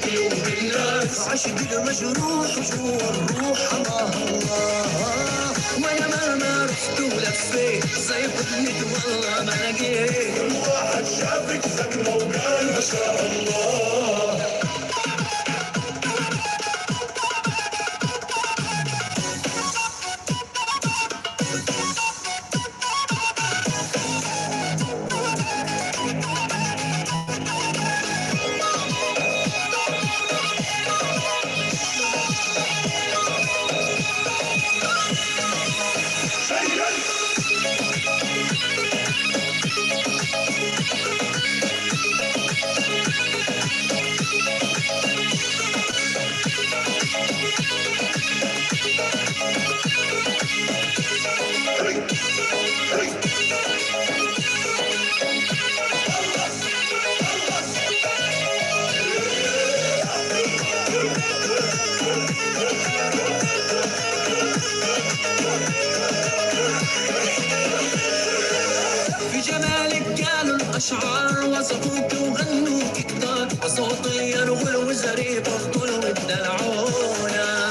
قلوب الناس عشق المجروح جوا الروح الله ويا ما رحت ولفيت زي بدنك والله ما لقيت كل واحد شافك سكنه وقال ما شاء الله أشعار وصفوك وغنوا كتار وصوتي يرغل وزري بطل والدلعونا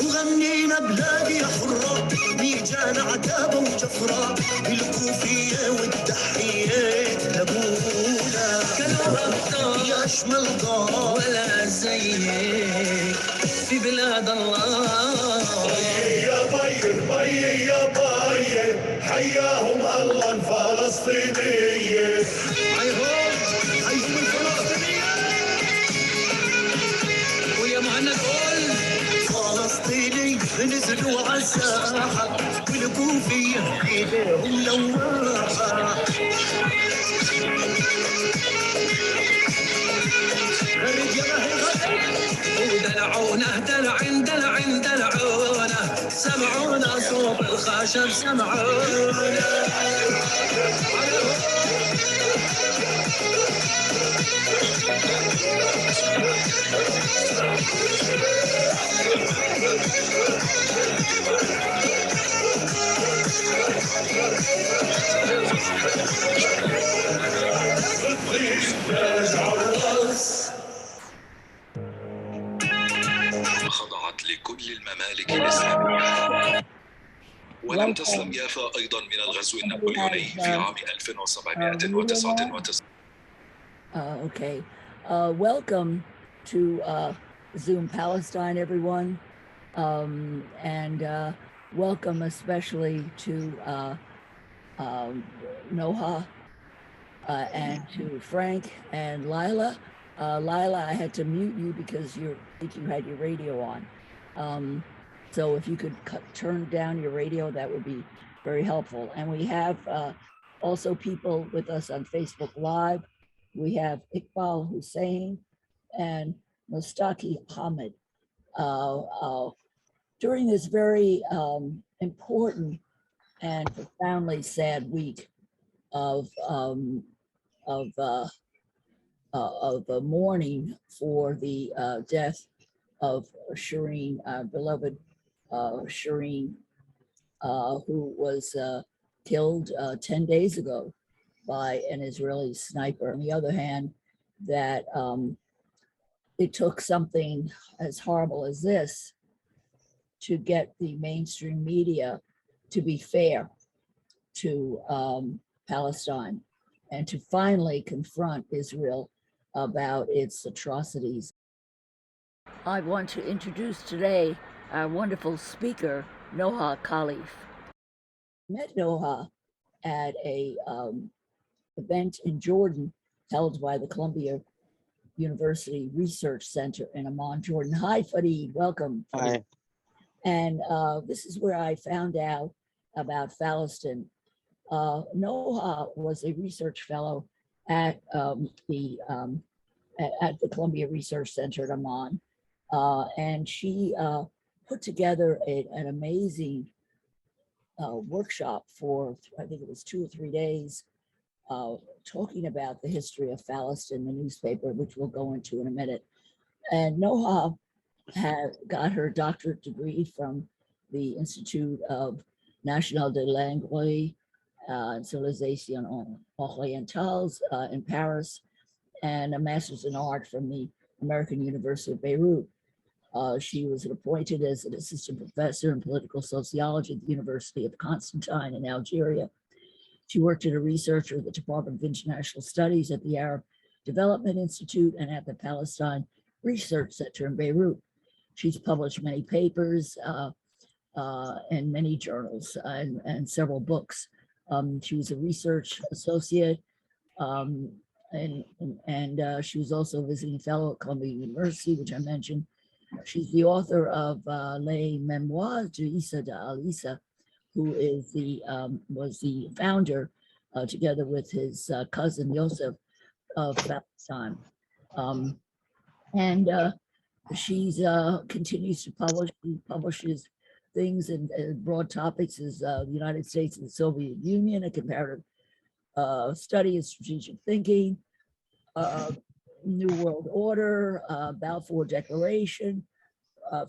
وغنينا بلادي حرة ميجان عتابة وجفرة بالكوفية والتحيات لابونا كانوا أبطال يا أشمل ضار ولا زيك في بلاد الله بي يا بي بي يا بي حياهم الله الفلسطينية حيهم الفلسطينية ويا معنا نقول فلسطيني نزلوا على الساحة والكوفية ايديهم لواحة ودلعونا دلعونا سمعونا صوب الخشب سمعونا خضعت لكل الممالك الإسلامية ولم تسلم يافا أيضا من الغزو النابليوني في عام 1799. Okay. Welcome to Zoom Palestine, everyone. And welcome especially to Noha and to Frank and Lila. Lila, I had to mute you because you had your radio on. So if you could turn down your radio, that would be very helpful. And we have also people with us on Facebook Live. We have Iqbal Hussein and Mustaki Ahmed. During this very important and profoundly sad week of mourning for the death of Shireen, beloved Shireen, who was killed 10 days ago by an Israeli sniper. On the other hand, that it took something as horrible as this to get the mainstream media to be fair to Palestine and to finally confront Israel about its atrocities. I want to introduce today our wonderful speaker, Noha Khalaf. I met Noha at a event in Jordan held by the Columbia University Research Center in Amman, Jordan. Hi, Fareed, welcome. Hi. And this is where I found out about Falestin. Noha was a research fellow at the Columbia Research Center at Amman, and she put together an amazing workshop for, I think it was 2 or 3 days, talking about the history of Falestin, the newspaper, which we'll go into in a minute. And Noha got her doctorate degree from the Institute of National de Langue and Civilisation Orientales in Paris, and a master's in art from the American University of Beirut. She was appointed as an assistant professor in political sociology at the University of Constantine in Algeria. She worked as a researcher at the Department of International Studies at the Arab Development Institute and at the Palestine Research Center in Beirut. She's published many papers and many journals and several books. She was a research associate and she was also a visiting fellow at Columbia University, which I mentioned. She's the author of Les Memoirs d'Issa de el-Issa, who is was the founder, together with his cousin Yusef, of Palestine. She's continues to publish. She publishes things in broad topics as the United States and the Soviet Union, a comparative study of strategic thinking, New World Order, Balfour Declaration,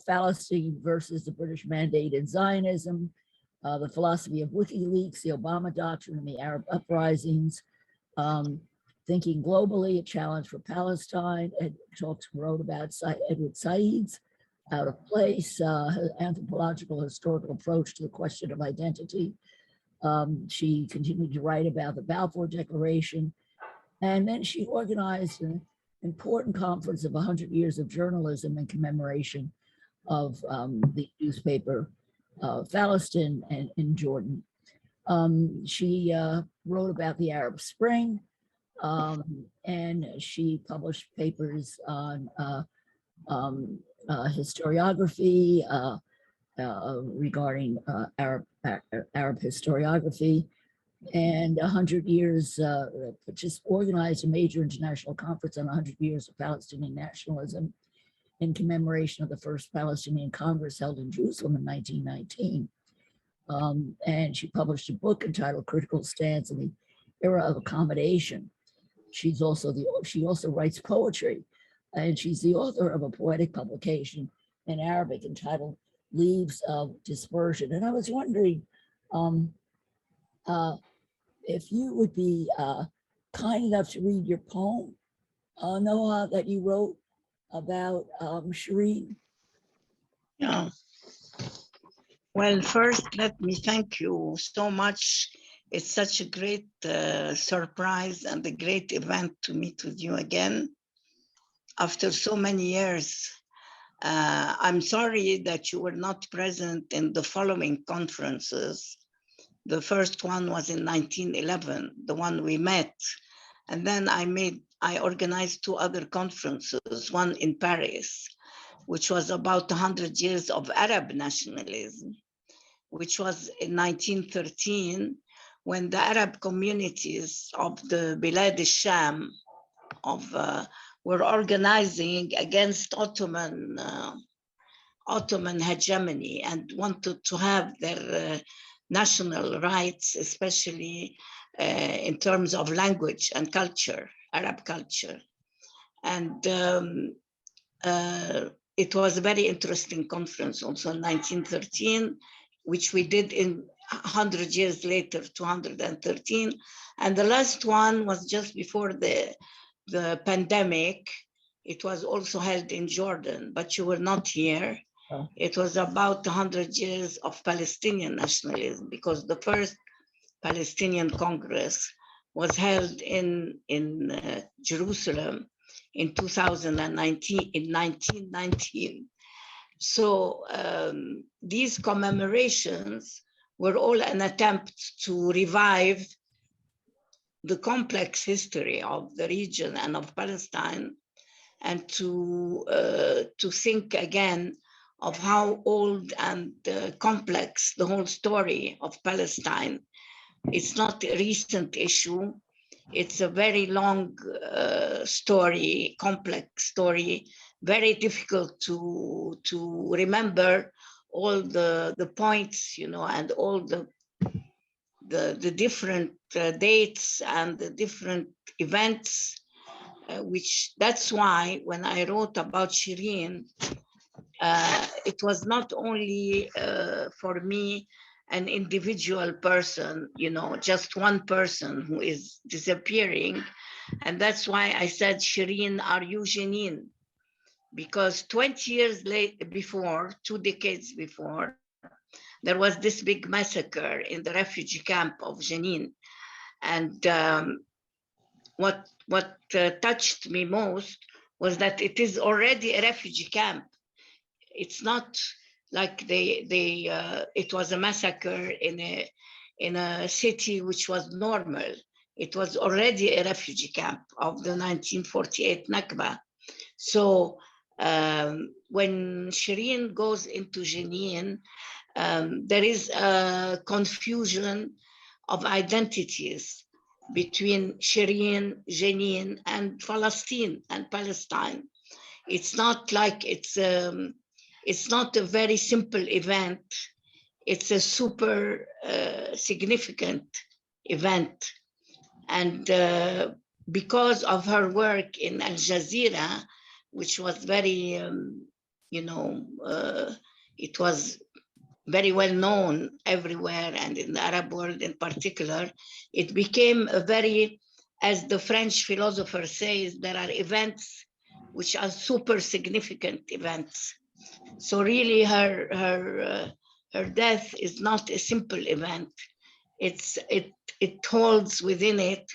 Falastin versus the British mandate in Zionism, the philosophy of WikiLeaks, the Obama Doctrine and the Arab uprisings, Thinking Globally, a challenge for Palestine. Ed wrote about Edward Said's Out of Place, anthropological historical approach to the question of identity. She continued to write about the Balfour Declaration, and then she organized an important conference of 100 years of journalism in commemoration of the newspaper Falestin in Jordan. She wrote about the Arab Spring, and she published papers on historiography regarding Arab historiography, and 100 years, just organized a major international conference on 100 years of Palestinian nationalism in commemoration of the first Palestinian Congress held in Jerusalem in 1919. And she published a book entitled Critical Stance in the Era of Accommodation. She also writes poetry, and she's the author of a poetic publication in Arabic entitled Leaves of Dispersion. And I was wondering if you would be kind enough to read your poem, Noha, that you wrote about Shireen. Yeah. Well, first, let me thank you so much. It's such a great surprise and a great event to meet with you again after so many years. I'm sorry that you were not present in the following conferences. The first one was in 1911, the one we met. And then I organized two other conferences, one in Paris, which was about 100 years of Arab nationalism, which was in 1913, when the Arab communities of the Bilad al-Sham were organizing against Ottoman hegemony and wanted to have their national rights, especially in terms of language and culture, Arab culture. And it was a very interesting conference also in 1913, which we did in 100 years later, 213. And the last one was just before the pandemic. It was also held in Jordan, but you were not here. Oh. It was about 100 years of Palestinian nationalism, because the first Palestinian Congress was held in Jerusalem in 1919. So these commemorations were all an attempt to revive the complex history of the region and of Palestine, and to think again of how old and complex the whole story of Palestine. It's not a recent issue. It's a very long story, complex story, very difficult to remember all the points, and all the different dates and the different events, that's why when I wrote about Shireen, it was not only for me an individual person, just one person who is disappearing. And that's why I said, Shireen, are you Janine? because 20 years before, 2 decades before, there was this big massacre in the refugee camp of Jenin. And what touched me most was that it is already a refugee camp. It's not like it was a massacre in a city which was normal. It was already a refugee camp of the 1948 Nakba. So when Shireen goes into Jenin, there is a confusion of identities between Shireen, Jenin, and Falastin and Palestine. It's not like it's not a very simple event. It's a super significant event. And because of her work in Al Jazeera, which was very, it was very well known everywhere and in the Arab world in particular, it became a very, as the French philosopher says, there are events which are super significant events. So really her death is not a simple event. It holds within it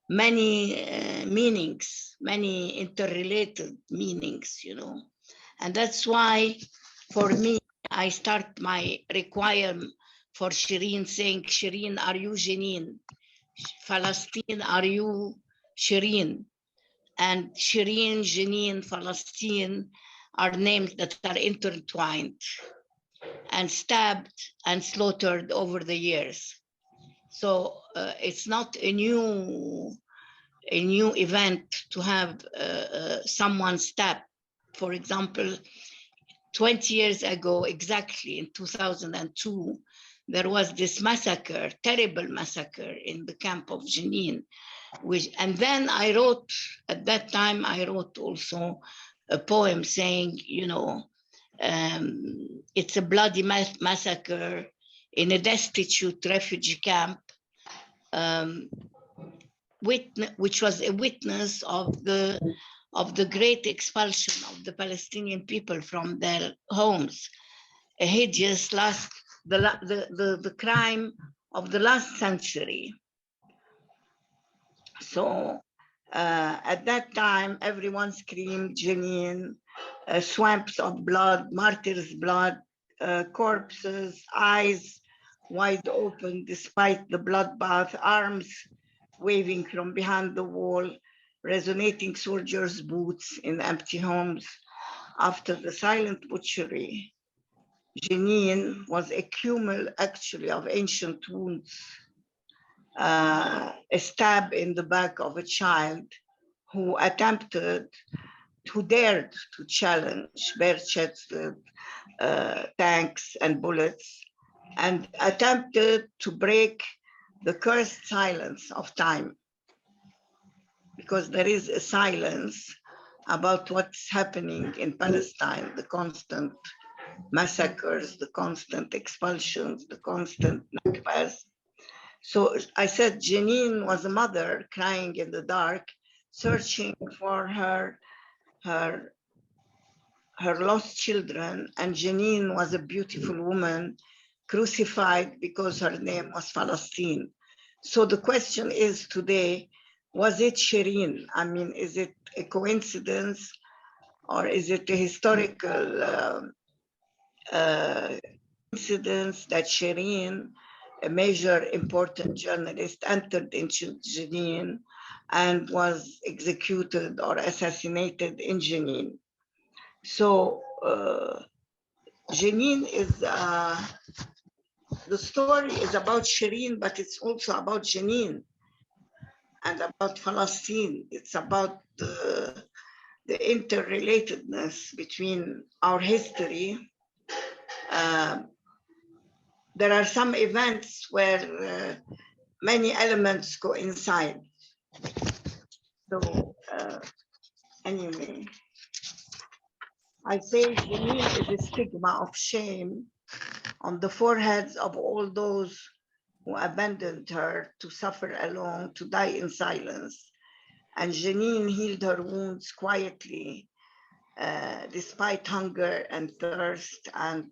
many meanings, many interrelated meanings, And that's why, for me, I start my requiem for Shireen saying, Shireen, are you Jenin? Falastin, are you Shireen? And Shireen, Jenin, Falastin are names that are intertwined and stabbed and slaughtered over the years. So it's not a new event to have someone stabbed. For example, 20 years ago, exactly in 2002, there was this massacre, terrible massacre in the camp of Jenin. And then at that time, I wrote also a poem saying, it's a bloody massacre in a destitute refugee camp, which was a witness of the great expulsion of the Palestinian people from their homes, a hideous the crime of the last century. So at that time, everyone screamed, Jenin, swamps of blood, martyrs' blood, corpses, eyes wide open despite the bloodbath, arms waving from behind the wall, resonating soldiers' boots in empty homes. After the silent butchery, Jenin was a cumul actually of ancient wounds, a stab in the back of a child who dared to challenge bare-chested tanks and bullets, and attempted to break the cursed silence of time. Because there is a silence about what's happening in Palestine, the constant massacres, the constant expulsions, the constant nakbas. So I said Jenin was a mother crying in the dark, searching for her lost children, and Jenin was a beautiful woman crucified because her name was Falastin. So the question is today, was it Shireen? I mean, is it a coincidence or is it a historical coincidence that Shireen, a major important journalist, entered into Jenin and was executed or assassinated in Jenin? So Jenin is, the story is about Shireen, but it's also about Jenin and about Falastin. It's about the interrelatedness between our history. There are some events where many elements coincide. So anyway, I say Jenin is a stigma of shame on the foreheads of all those who abandoned her to suffer alone, to die in silence. And Jenin healed her wounds quietly despite hunger and thirst, and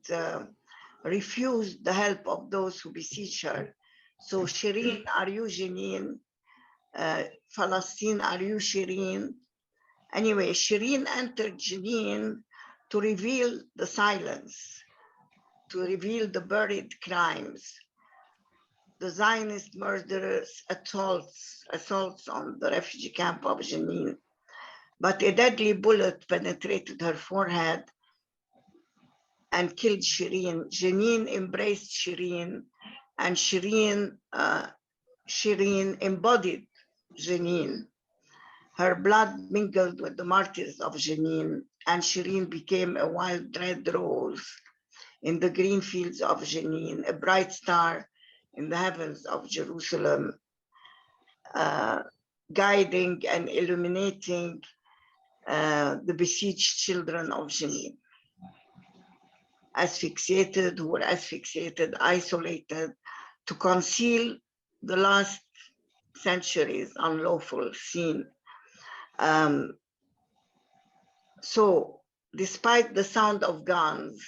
refused the help of those who beseech her. So Shireen, are you Janine? Falastin, are you Shireen? Anyway, Shireen entered Janine to reveal the silence, to reveal the buried crimes, the Zionist murderous assaults on the refugee camp of Jenin. But a deadly bullet penetrated her forehead and killed Shireen. Jenin embraced Shireen, and Shireen embodied Jenin. Her blood mingled with the martyrs of Jenin, and Shireen became a wild red rose in the green fields of Jenin, a bright star in the heavens of Jerusalem, guiding and illuminating the besieged children of Jenin, who were asphyxiated, isolated, to conceal the last centuries' unlawful sin. So, despite the sound of guns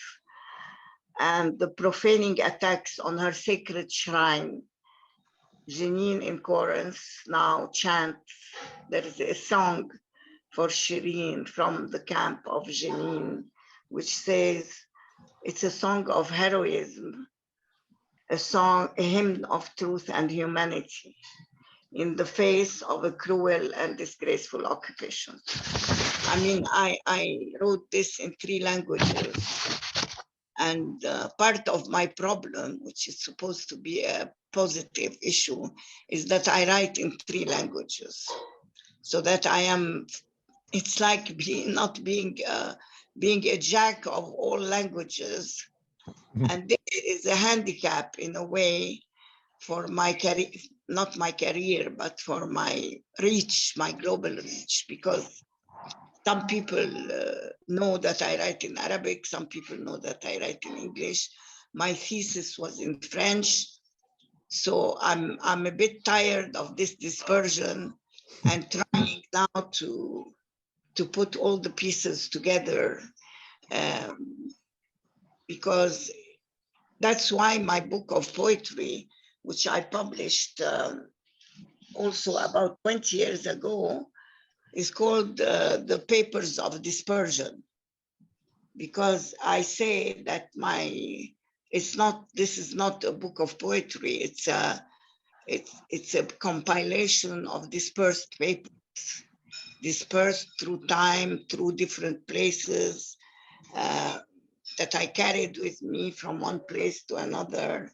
and the profaning attacks on her sacred shrine, Jenin in chorus now chants, there is a song for Shireen from the camp of Jenin, which says, it's a song of heroism, a hymn of truth and humanity in the face of a cruel and disgraceful occupation. I mean, I wrote this in 3 languages. And part of my problem, which is supposed to be a positive issue, is that I write in 3 languages. So that it's like being a jack of all languages. And this is a handicap in a way for my career, not my career, but for my reach, my global reach, because some people know that I write in Arabic, some people know that I write in English. My thesis was in French. So I'm a bit tired of this dispersion and trying now to put all the pieces together, because that's why my book of poetry, which I published also about 20 years ago, is called The Papers of Dispersion, because I say that this is not a book of poetry, it's a compilation of dispersed papers, dispersed through time, through different places, that I carried with me from one place to another,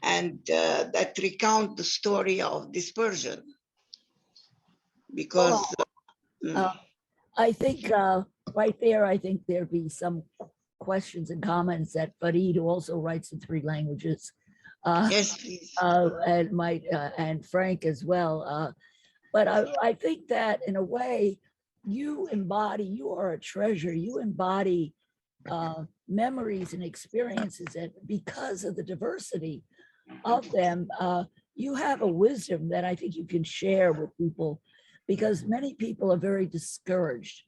and that recount the story of dispersion. Because I think right there, I think there'd be some questions and comments that Farid, who also writes in 3 languages, yes, please. And Frank as well. But I think that in a way, you are a treasure. You embody memories and experiences, and because of the diversity of them, you have a wisdom that I think you can share with people, because many people are very discouraged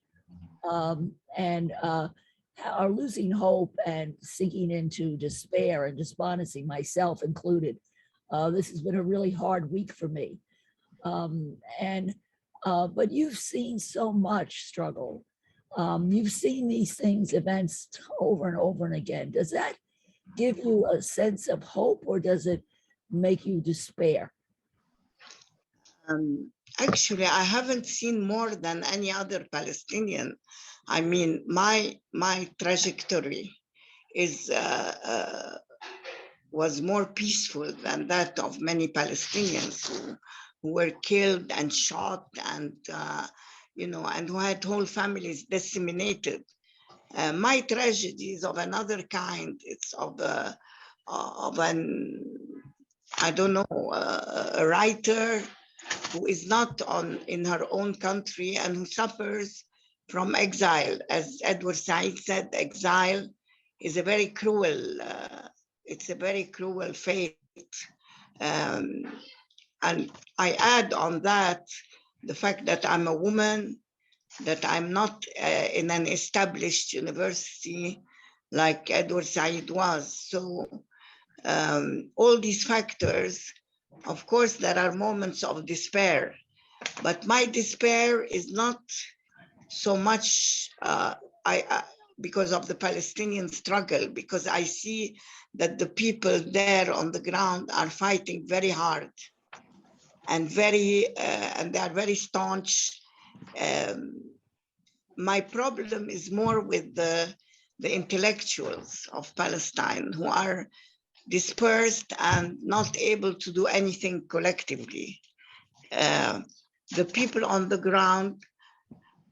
and are losing hope and sinking into despair and despondency, myself included. This has been a really hard week for me. But you've seen so much struggle. You've seen these events over and over and again. Does that give you a sense of hope, or does it make you despair? Actually, I haven't seen more than any other Palestinian. I mean, my trajectory was more peaceful than that of many Palestinians who were killed and shot and and who had whole families disseminated. My tragedy is of another kind. It's of an, I don't know, a writer who is not in her own country and who suffers from exile. As Edward Said said, exile is a very cruel, it's a very cruel fate. And I add on that the fact that I'm a woman, that I'm not in an established university like Edward Said was. So all these factors, of course, there are moments of despair, but my despair is not so much because of the Palestinian struggle, because I see that the people there on the ground are fighting very hard and and they are very staunch. My problem is more with the intellectuals of Palestine who are dispersed and not able to do anything collectively. The people on the ground,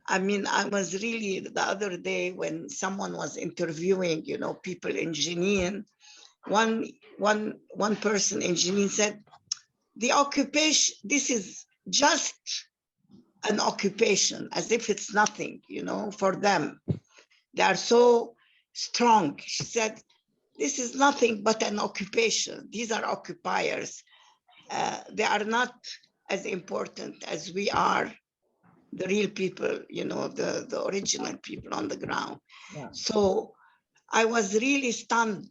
I mean, I was really the other day when someone was interviewing, you know, people in Jenin, one person in Jenin said, the occupation, this is just an occupation, as if it's nothing, you know, for them. They are so strong. She said, this is nothing but an occupation. These are occupiers. They are not as important as we are, the real people, you know, the original people on the ground. Yeah. So I was really stunned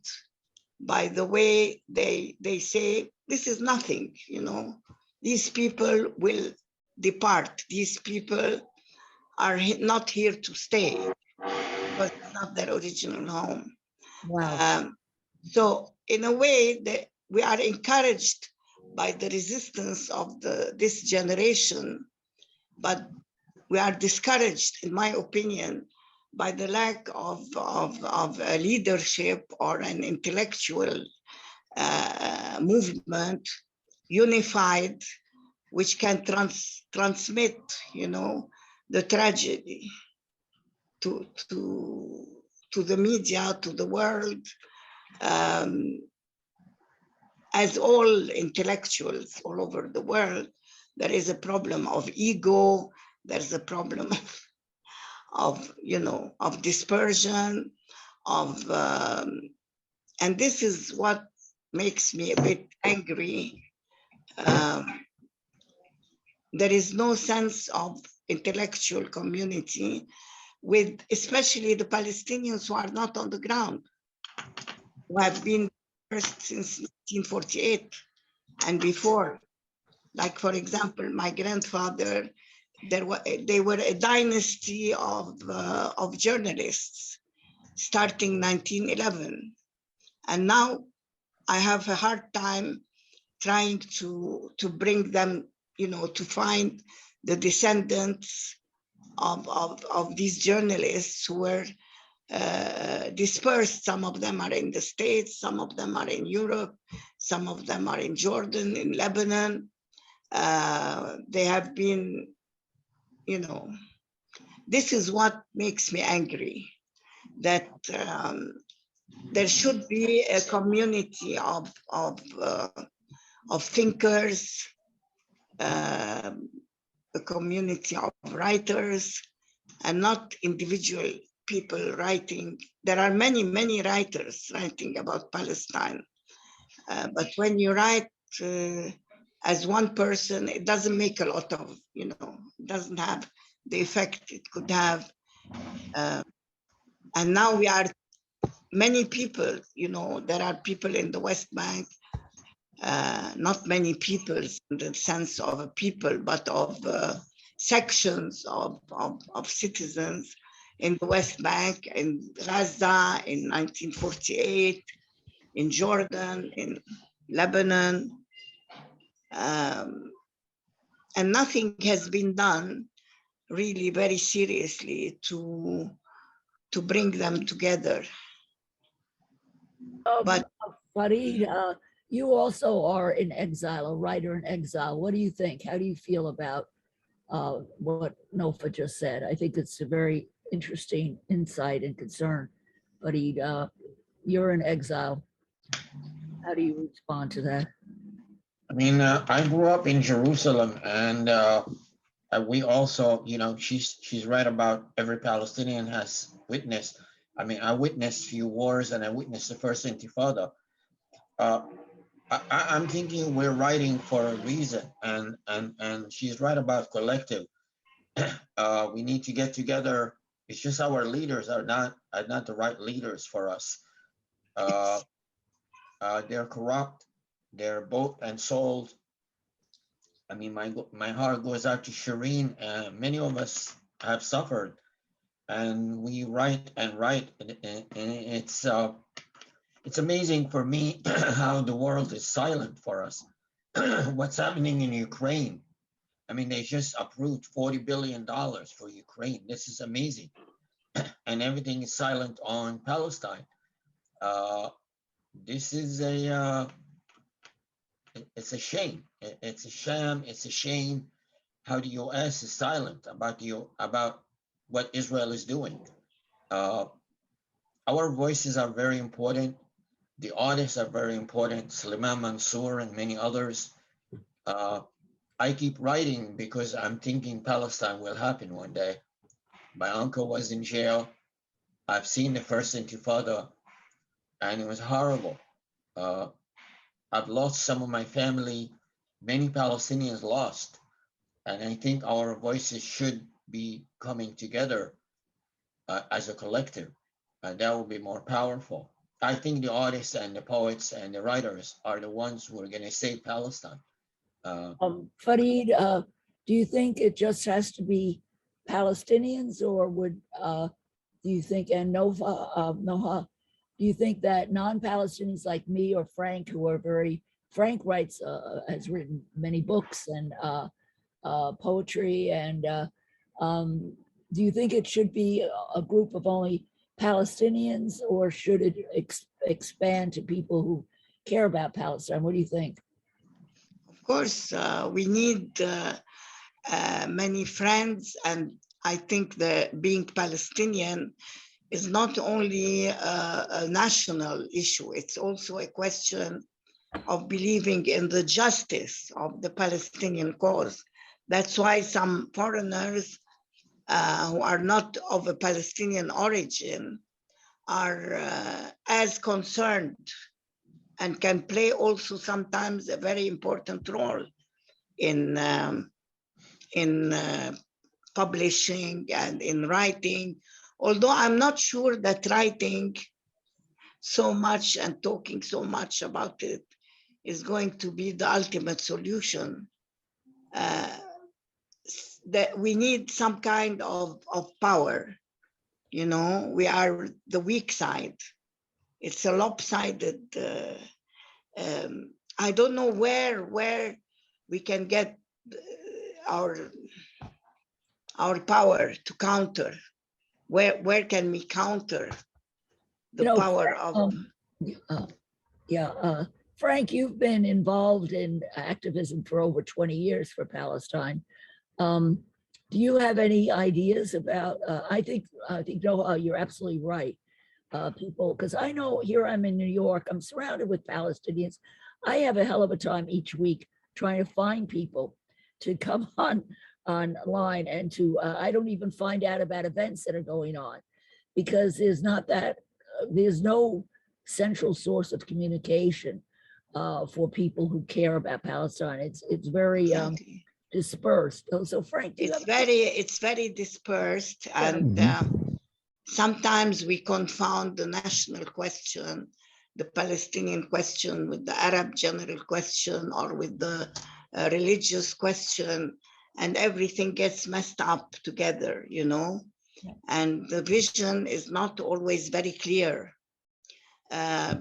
by the way they say, this is nothing, you know, these people will depart. These people are not here to stay because it's not their original home. Wow. So in a way that we are encouraged by the resistance of this generation, but we are discouraged, in my opinion, by the lack of a leadership or an intellectual movement, unified, which can transmit, you know, the tragedy to the media, to the world. As all intellectuals all over the world, there is a problem of ego. There's a problem of you know, of dispersion, of and this is what makes me a bit angry. There is no sense of intellectual community with especially the Palestinians who are not on the ground, who have been first since 1948 and before. Like, for example, my grandfather, they were a dynasty of journalists starting 1911. And now I have a hard time trying to bring them, you know, to find the descendants of these journalists who were dispersed. Some of them are in the States, some of them are in Europe, some of them are in Jordan, in Lebanon. They have been, you know, this is what makes me angry, that there should be a community of thinkers, a community of writers, and not individual people writing. There are many, many writers writing about Palestine, but when you write as one person, it doesn't make a lot of, you know, it doesn't have the effect it could have. And now we are many people, you know, there are people in the West Bank, not many people in the sense of a people, but of sections of citizens in the West Bank, in Gaza in 1948, in Jordan, in Lebanon. And nothing has been done really very seriously to bring them together. But Farid, you also are in exile, a writer in exile. What do you think? How do you feel about what Noha just said? I think it's a very interesting insight and concern. Farid, you're in exile. How do you respond to that? I mean, I grew up in Jerusalem, and we also, you know, she's right about every Palestinian has witnessed. I mean, I witnessed few wars, and I witnessed the first Intifada. I'm thinking we're writing for a reason, and she's right about collective. We need to get together. It's just our leaders are not the right leaders for us. They're corrupt. They're bought and sold. I mean, my heart goes out to Shireen. Many of us have suffered, and we write and write, and it's amazing for me how the world is silent for us. What's happening in Ukraine? I mean, they just approved $40 billion for Ukraine. This is amazing. And everything is silent on Palestine. This is it's a shame. It's a sham. It's a shame how the U.S. is silent about what Israel is doing. Our voices are very important. The artists are very important. Suleiman Mansour and many others. I keep writing because I'm thinking Palestine will happen one day. My uncle was in jail. I've seen the first Intifada, and it was horrible. I've lost some of my family. Many Palestinians lost. And I think our voices should be coming together as a collective. And that will be more powerful. I think the artists and the poets and the writers are the ones who are going to save Palestine. Farid, do you think it just has to be Palestinians, or would do you think, and Noha, do you think that non-Palestinians like me or Frank, who are very, Frank writes, has written many books and poetry, and do you think it should be a group of only Palestinians, or should it expand to people who care about Palestine? What do you think? Of course, we need many friends, and I think that being Palestinian is not only a national issue, it's also a question of believing in the justice of the Palestinian cause. That's why some foreigners who are not of a Palestinian origin are as concerned and can play also sometimes a very important role in publishing and in writing, although I'm not sure that writing so much and talking so much about it is going to be the ultimate solution. That we need some kind of power. You know, we are the weak side. It's a lopsided, I don't know where we can get our power to counter. Where can we counter the power of? Frank, you've been involved in activism for over 20 years for Palestine. Do you have any ideas about, I think Noha, you're absolutely right. People, because I know here I'm in New York, I'm surrounded with Palestinians. I have a hell of a time each week trying to find people to come online and to, I don't even find out about events that are going on, because there's no central source of communication for people who care about Palestine. It's very dispersed. So Frank, it's very dispersed, and sometimes we confound the national question, the Palestinian question, with the Arab general question or with the religious question, and everything gets messed up together, you know, and the vision is not always very clear. I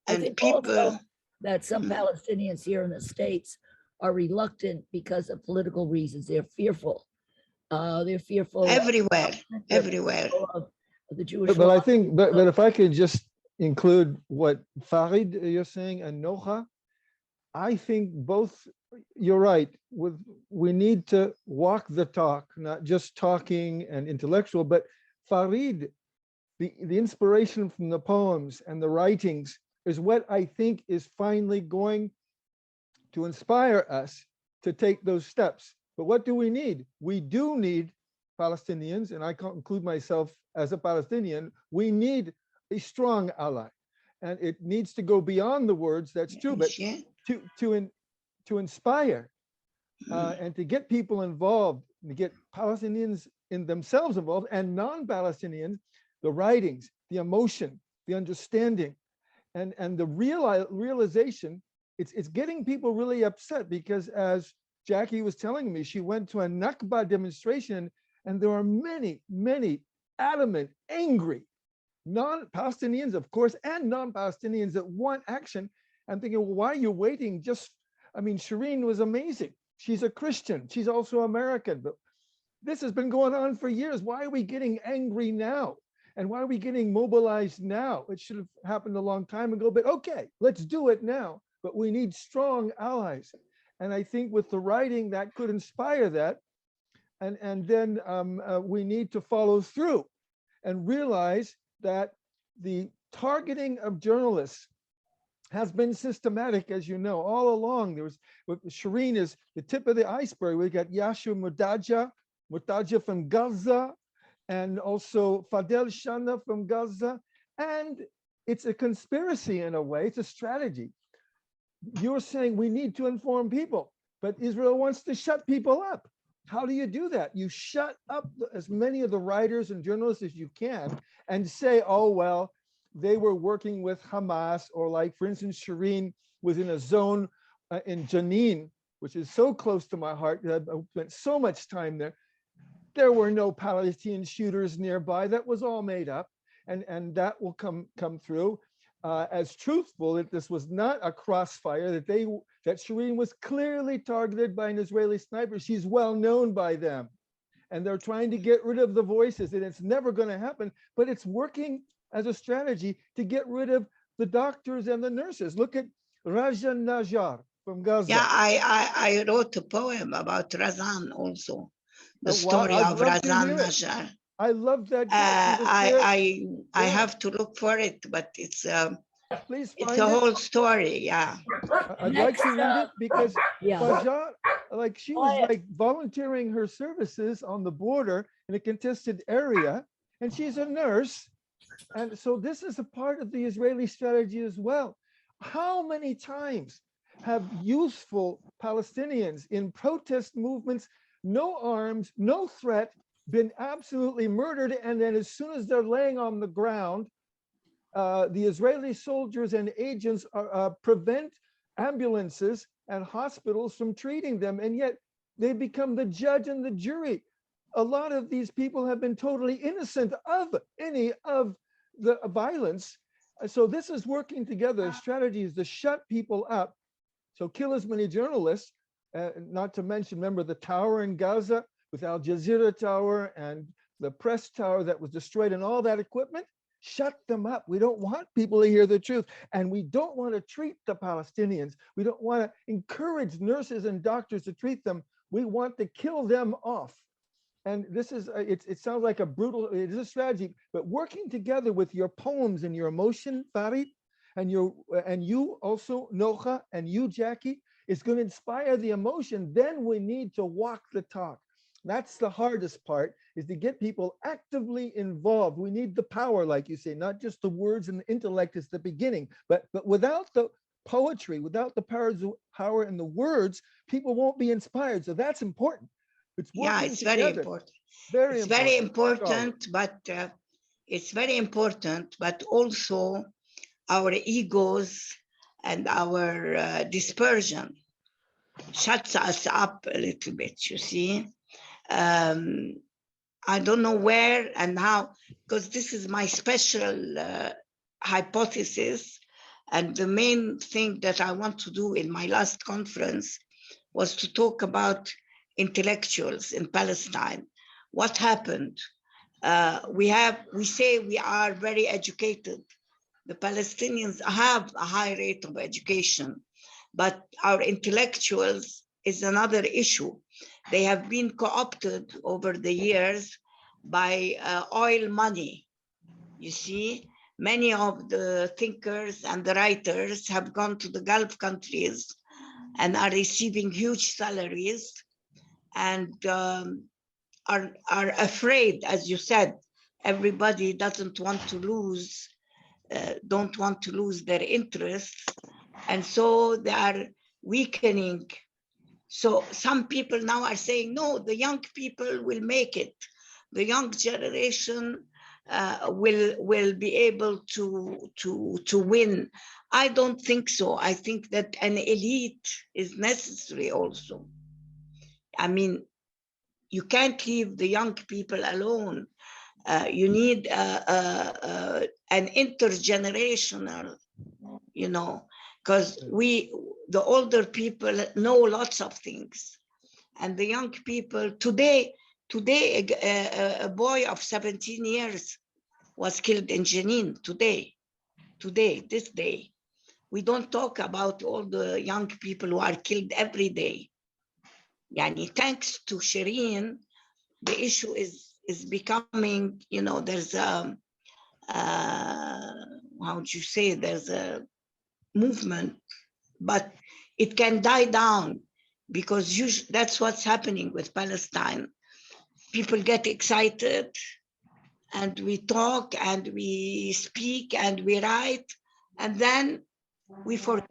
think people that some Palestinians here in the States are reluctant because of political reasons. They're fearful. They're fearful everywhere. Of the Jewish but I think, but if I could just include what Farid you're saying and Noha, I think both, you're right, we need to walk the talk, not just talking and intellectual, but Farid, the inspiration from the poems and the writings is what I think is finally going to inspire us to take those steps. But what do we need? We do need Palestinians, and I can't include myself as a Palestinian. We need a strong ally, and it needs to go beyond the words, that's true, but to inspire and to get people involved, to get Palestinians in themselves involved and non-Palestinians, the writings, the emotion, the understanding, and the realization, it's getting people really upset because, as Jackie was telling me, she went to a Nakba demonstration and there are many, many adamant, angry non-Palestinians, of course, and non-Palestinians that want action. I'm thinking, well, why are you waiting? I mean, Shireen was amazing. She's a Christian. She's also American, but this has been going on for years. Why are we getting angry now? And why are we getting mobilized now? It should have happened a long time ago, but okay, let's do it now. But we need strong allies. And I think with the writing that could inspire that. And then we need to follow through and realize that the targeting of journalists has been systematic, as you know, all along. There was, Shireen is the tip of the iceberg. We got Yashu Mutaja from Gaza, and also Fadel Shana from Gaza. And it's a conspiracy in a way, it's a strategy. You're saying we need to inform people, but Israel wants to shut people up. How do you do that? You shut up as many of the writers and journalists as you can and say, oh, well, they were working with Hamas, or like, for instance, Shireen was in a zone in Jenin, which is so close to my heart. I spent so much time there. There were no Palestinian shooters nearby. That was all made up. And that will come through as truthful, that this was not a crossfire, that Shireen was clearly targeted by an Israeli sniper. She's well known by them. And they're trying to get rid of the voices, and it's never going to happen, but it's working as a strategy to get rid of the doctors and the nurses. Look at Rajan Najjar from Gaza. Yeah, I wrote a poem about Razan also, the story of Razan Najjar. I love that. I have to look for it, but it's please it's a whole story. Yeah, I'd like to read it because Fajar, like, she was like volunteering her services on the border in a contested area, and she's a nurse. And so this is a part of the Israeli strategy as well. How many times have youthful Palestinians in protest movements, no arms, no threat, been absolutely murdered, and then as soon as they're laying on the ground, the Israeli soldiers and agents prevent ambulances and hospitals from treating them, and yet they become the judge and the jury. A lot of these people have been totally innocent of any of the violence. So this is working together. Strategies to shut people up, so kill as many journalists, not to mention, remember the tower in Gaza with Al Jazeera Tower and the press tower that was destroyed and all that equipment, shut them up. We don't want people to hear the truth. And we don't want to treat the Palestinians. We don't want to encourage nurses and doctors to treat them. We want to kill them off. And this is, it sounds like a brutal, it is a strategy, but working together with your poems and your emotion, Farid, and you also, Noha, and you, Jackie, is going to inspire the emotion. Then we need to walk the talk. That's the hardest part, is to get people actively involved. We need the power, like you say, not just the words and the intellect is the beginning, but without the poetry, without the power in the words, people won't be inspired. So that's important. It's very important. It's very important, but it's very important, but also our egos and our dispersion shuts us up a little bit, you see. I don't know where and how, because this is my special hypothesis. And the main thing that I want to do in my last conference was to talk about intellectuals in Palestine. What happened? We say we are very educated. The Palestinians have a high rate of education, but our intellectuals is another issue. They have been co-opted over the years by oil money. You see, many of the thinkers and the writers have gone to the Gulf countries and are receiving huge salaries and are afraid, as you said. Everybody doesn't want to lose, don't want to lose their interests. And so they are weakening So some people now are saying, no, the young people will make it. The young generation will be able to win. I don't think so. I think that an elite is necessary also. I mean, you can't leave the young people alone. You need an intergenerational, you know, because the older people know lots of things, and the young people today a boy of 17 years was killed in Jenin this day. We don't talk about all the young people who are killed every day. Yani, thanks to Shireen, the issue is becoming, you know, there's a how would you say, there's a movement, but it can die down, because that's what's happening with Palestine. People get excited, and we talk and we speak and we write, and then we forget.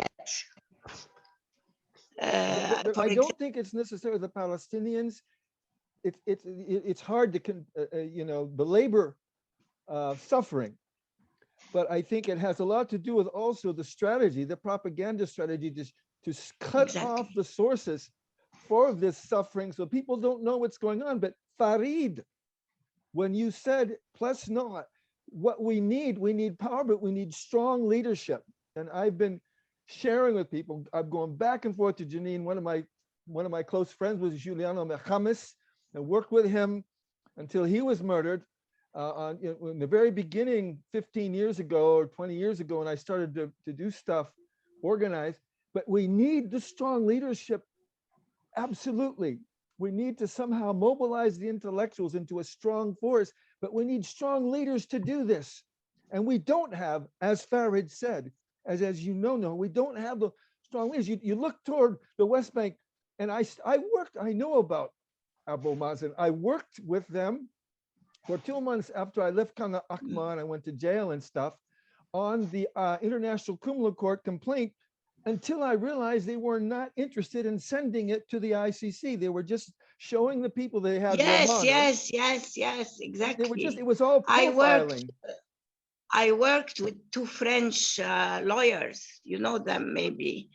I don't think it's necessarily the Palestinians. It's hard to you know, belabor suffering, but I think it has a lot to do with also the strategy, the propaganda strategy, to cut off the sources for this suffering, so people don't know what's going on. But Farid, when you said, plus not, what we need power, but we need strong leadership. And I've been sharing with people, I'm going back and forth to Jenin. One of my close friends was Giuliano Mechamis, and worked with him until he was murdered in the very beginning, 15 years ago or 20 years ago, when I started to do stuff, organize. But we need the strong leadership. Absolutely. We need to somehow mobilize the intellectuals into a strong force, but we need strong leaders to do this. And we don't have, as Farid said, as you know, we don't have the strong leaders. You look toward the West Bank, and I know about Abu Mazen. I worked with them for 2 months after I left Amman. I went to jail and stuff on the International Criminal Court complaint, until I realized they were not interested in sending it to the ICC. They were just showing the people they had. Yes, exactly. It was all profiling. I worked with 2 French lawyers. You know them maybe,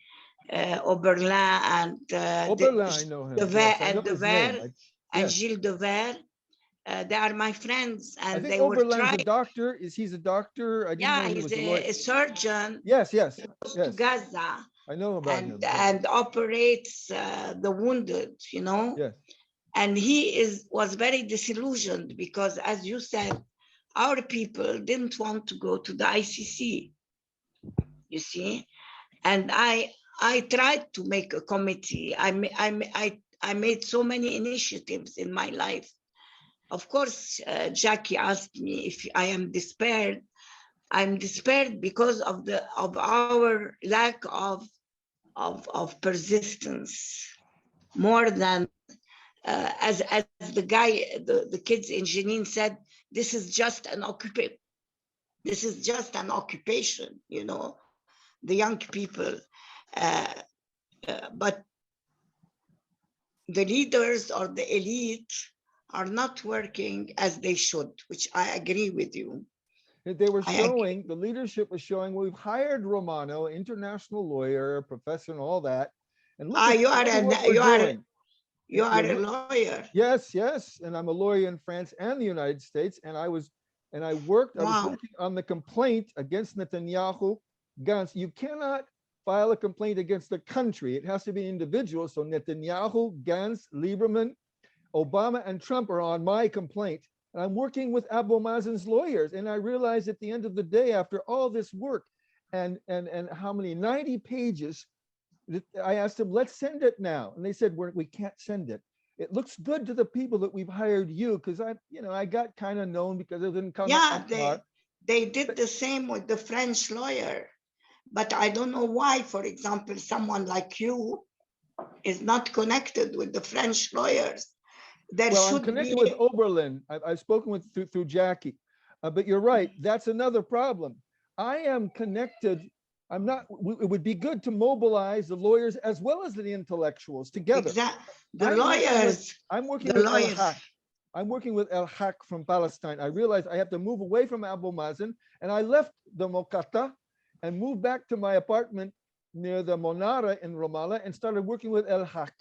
Oberlin and Oberlin, I know him. And Gilles Devers. They are my friends, and I think they Oberlin's were trying. a doctor. He's a doctor? I didn't know he he's was a lawyer. a surgeon. Yes. To Gaza. I know about him. And operates the wounded, you know. Yes. And he was very disillusioned, because, as you said, our people didn't want to go to the ICC, you see. And I tried to make a committee. I made so many initiatives in my life. Of course, Jackie asked me if I am despaired. I'm despaired because of our lack of persistence, more than as the guy, the kids in Jenin said, this is just an occupation. This is just an occupation, you know, the young people. But the leaders or the elite are not working as they should, which I agree with you. They were showing, the leadership was showing, we've hired Romano, international lawyer, professor, and all that. And look you are a lawyer. Yes, and I'm a lawyer in France and the United States. And I was working on the complaint against Netanyahu. Gantz, you cannot file a complaint against the country. It has to be individual. So Netanyahu, Gantz, Lieberman, Obama, and Trump are on my complaint. And I'm working with Abu Mazen's lawyers. And I realized at the end of the day, after all this work and how many, 90 pages, I asked them, let's send it now. And they said, we can't send it. It looks good to the people that we've hired you, because I got kind of known because I didn't come. Yeah, they did the same with the French lawyer. But I don't know why, for example, someone like you is not connected with the French lawyers. I'm connected with Oberlin. I've spoken with through Jackie. But you're right, that's another problem. I am connected I'm not, it would be good to mobilize the lawyers as well as the intellectuals together. Exactly. The I'm working with- lawyers, I'm working the with lawyers. el-Haq. I'm working with el-Haq from Palestine. I realized I have to move away from Abu Mazen, and I left the Moqatta and moved back to my apartment near the Monara in Ramallah and started working with el-Haq.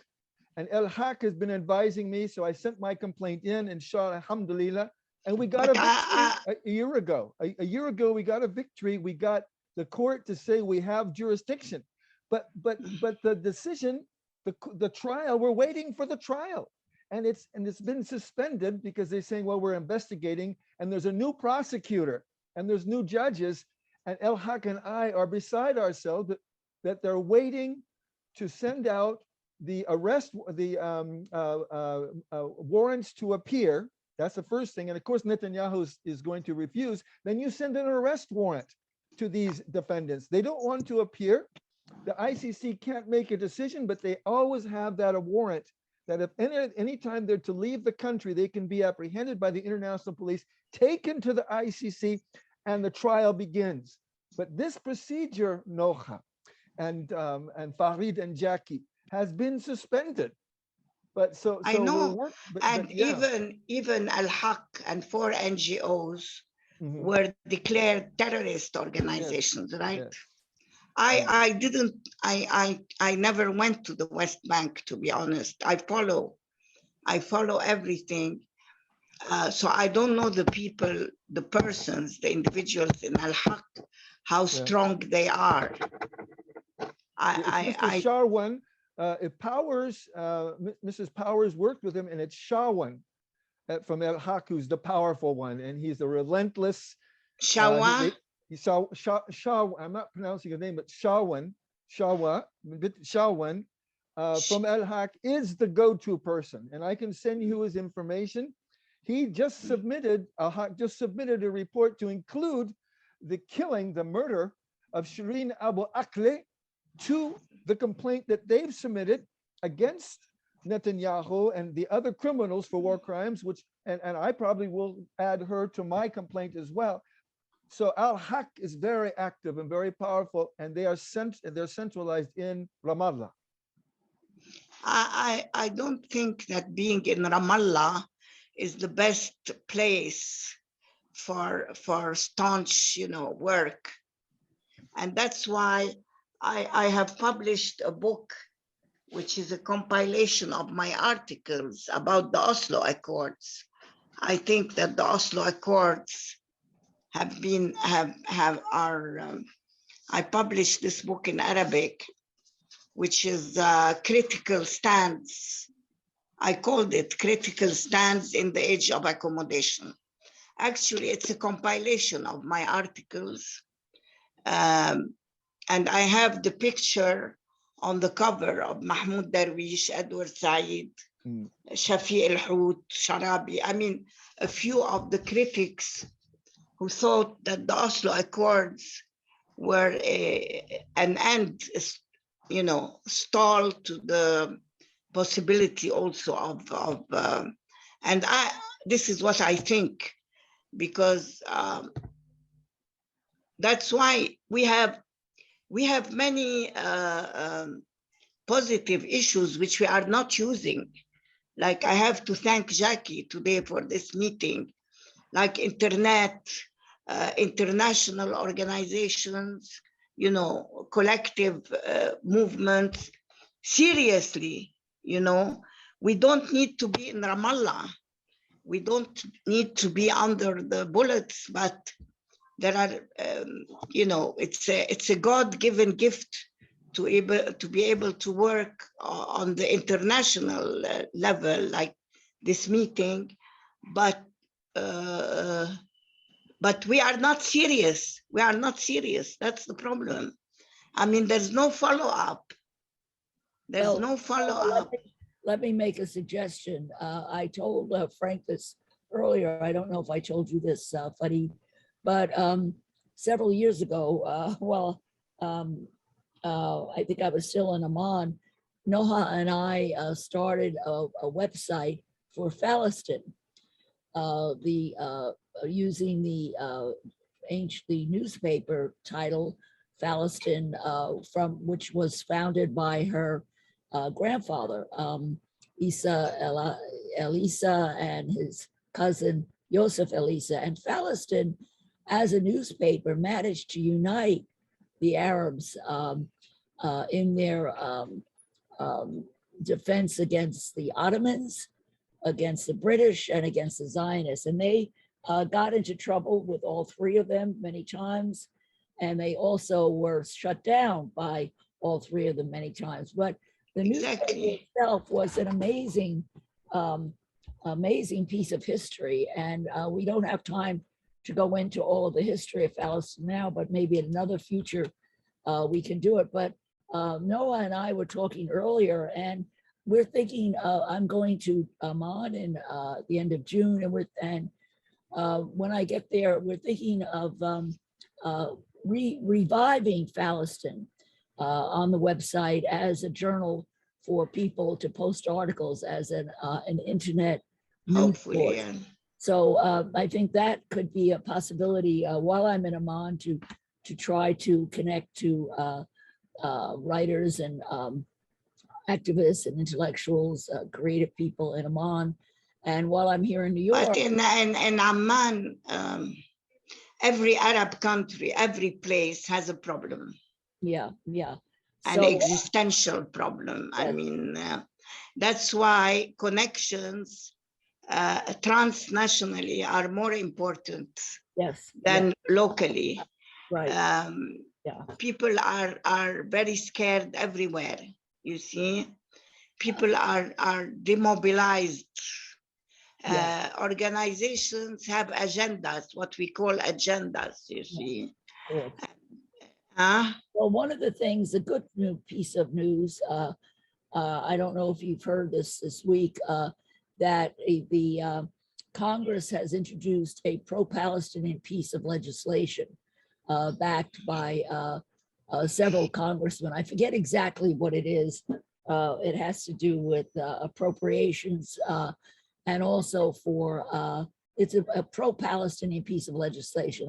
And el-Haq has been advising me, so I sent my complaint in, inshallah, alhamdulillah, and we got a But victory a year ago. A year ago, we got a victory. We got the court to say we have jurisdiction, but the decision, the trial, we're waiting for the trial, and it's been suspended because they're saying, well, we're investigating, and there's a new prosecutor, and there's new judges, and el-Haq and I are beside ourselves that they're waiting to send out the arrest, the warrants to appear. That's the first thing, and of course Netanyahu is going to refuse. Then you send an arrest warrant to these defendants. They don't want to appear. The ICC can't make a decision, but they always have that a warrant that if any time they're to leave the country, they can be apprehended by the international police, taken to the ICC, and the trial begins. But this procedure, Noha and Farid and Jackie, has been suspended. But so I know, and yeah. even al-Haq and 4 NGOs Mhm. were declared terrorist organizations, right? Yes. I never went to the West Bank, to be honest. I follow everything. So I don't know the people, the persons, the individuals in al-Haq, how strong they are. Mr. Sharwan, if Powers, Mrs. Powers worked with him, and it's Sharwan from el-Haq, who's the powerful one, and he's the relentless. Shawa? I'm not pronouncing his name, but Sharwan from el-Haq is the go-to person, and I can send you his information. He just submitted a report to include the killing, the murder of Shireen Abu Aqla to the complaint that they've submitted against Netanyahu and the other criminals for war crimes, which, and I probably will add her to my complaint as well. So al-Haq is very active and very powerful, and they're centralized in Ramallah. I don't think that being in Ramallah is the best place for staunch, work. And that's why I have published a book, which is a compilation of my articles about the Oslo Accords. I think that the Oslo Accords I published this book in Arabic, which is critical stands. I called it Critical Stands in the Age of Accommodation. Actually, it's a compilation of my articles. And I have the picture on the cover of Mahmoud Darwish, Edward Said, Shafi El-Hout, Sharabi. I mean, a few of the critics who thought that the Oslo Accords were an end, stall to the possibility also of and this is what I think, because that's why we have many positive issues which we are not using. Like, I have to thank Jackie today for this meeting, like internet, international organizations, collective movements. Seriously, we don't need to be in Ramallah. We don't need to be under the bullets, but there are, it's a God-given gift to be able to work on the international level, like this meeting, but we are not serious. We are not serious. That's the problem. I mean, there's no follow-up. There's no follow-up. Let me make a suggestion. I told Frank this earlier. I don't know if I told you this, Farid, but several years ago, I think I was still in Amman, Noha and I started a website for Falestin, using the newspaper title Falestin, from which was founded by her grandfather, Issa el-Issa, and his cousin Yusef el-Issa. And Falestin, as a newspaper, managed to unite the Arabs in their defense against the Ottomans, against the British, and against the Zionists. And they got into trouble with all three of them many times. And they also were shut down by all three of them many times. But the newspaper itself was an amazing, amazing piece of history. And we don't have time to go into all of the history of Falestin now, but maybe in another future we can do it. But Noah and I were talking earlier, and we're thinking I'm going to Amman in the end of June, and when I get there, we're thinking of reviving Falestin on the website as a journal for people to post articles as an internet news source. So I think that could be a possibility while I'm in Amman to try to connect to writers and activists and intellectuals, creative people in Amman. And while I'm here in New York. But in Amman, every Arab country, every place has a problem. Yeah, yeah. An existential problem. Yes. I mean, that's why connections transnationally are more important than locally. Right. People are very scared everywhere, you see. People are demobilized. Organizations have agendas, what we call agendas, you see. Well, one of the things, a good piece of news, I don't know if you've heard this week, that the Congress has introduced a pro-Palestinian piece of legislation backed by several congressmen. I forget exactly what it is. It has to do with appropriations and also for, it's a pro-Palestinian piece of legislation.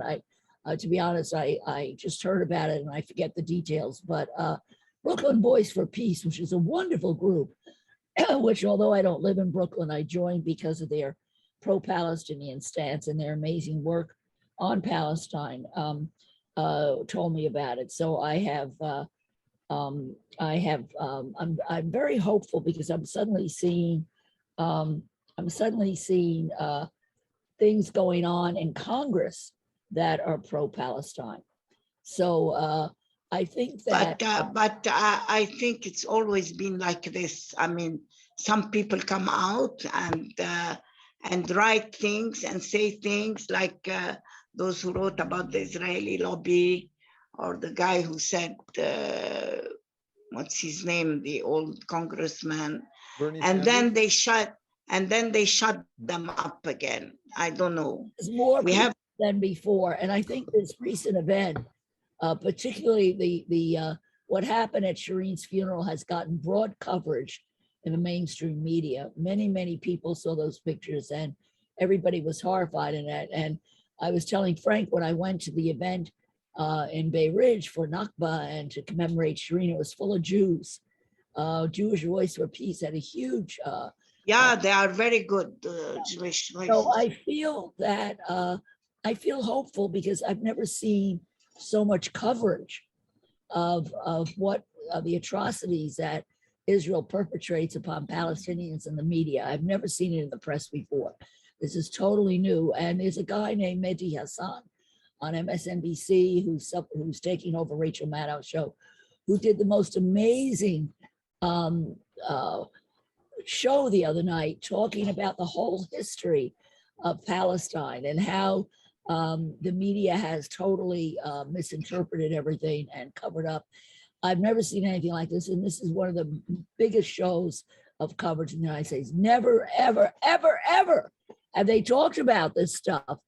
To be honest, I just heard about it and I forget the details, but Brooklyn Boys for Peace, which is a wonderful group, which although I don't live in Brooklyn, I joined because of their pro-Palestinian stance and their amazing work on Palestine, told me about it. So I'm very hopeful because I'm suddenly seeing things going on in Congress that are pro-Palestine. So I think that. But I think it's always been like this. I mean, some people come out and write things and say things like those who wrote about the Israeli lobby, or the guy who said, what's his name, the old congressman, Bernie and Sanders? then they shut them up again. I don't know. There's more than before, and I think this recent event, particularly the what happened at Shireen's funeral, has gotten broad coverage in the mainstream media. Many people saw those pictures, and everybody was horrified in that. And I was telling Frank when I went to the event in Bay Ridge for Nakba and to commemorate Shireen, it was full of Jews. Jewish Voice for Peace had a huge. They are very good Jewish voices. So I feel that I feel hopeful because I've never seen so much coverage of what the atrocities that Israel perpetrates upon Palestinians in the media. I've never seen it in the press before. This is totally new. And there's a guy named Mehdi Hassan on MSNBC who's taking over Rachel Maddow's show, who did the most amazing show the other night talking about the whole history of Palestine and how the media has totally misinterpreted everything and covered up. I've never seen anything like this, and this is one of the biggest shows of coverage in the United States. Never, ever, ever, ever have they talked about this stuff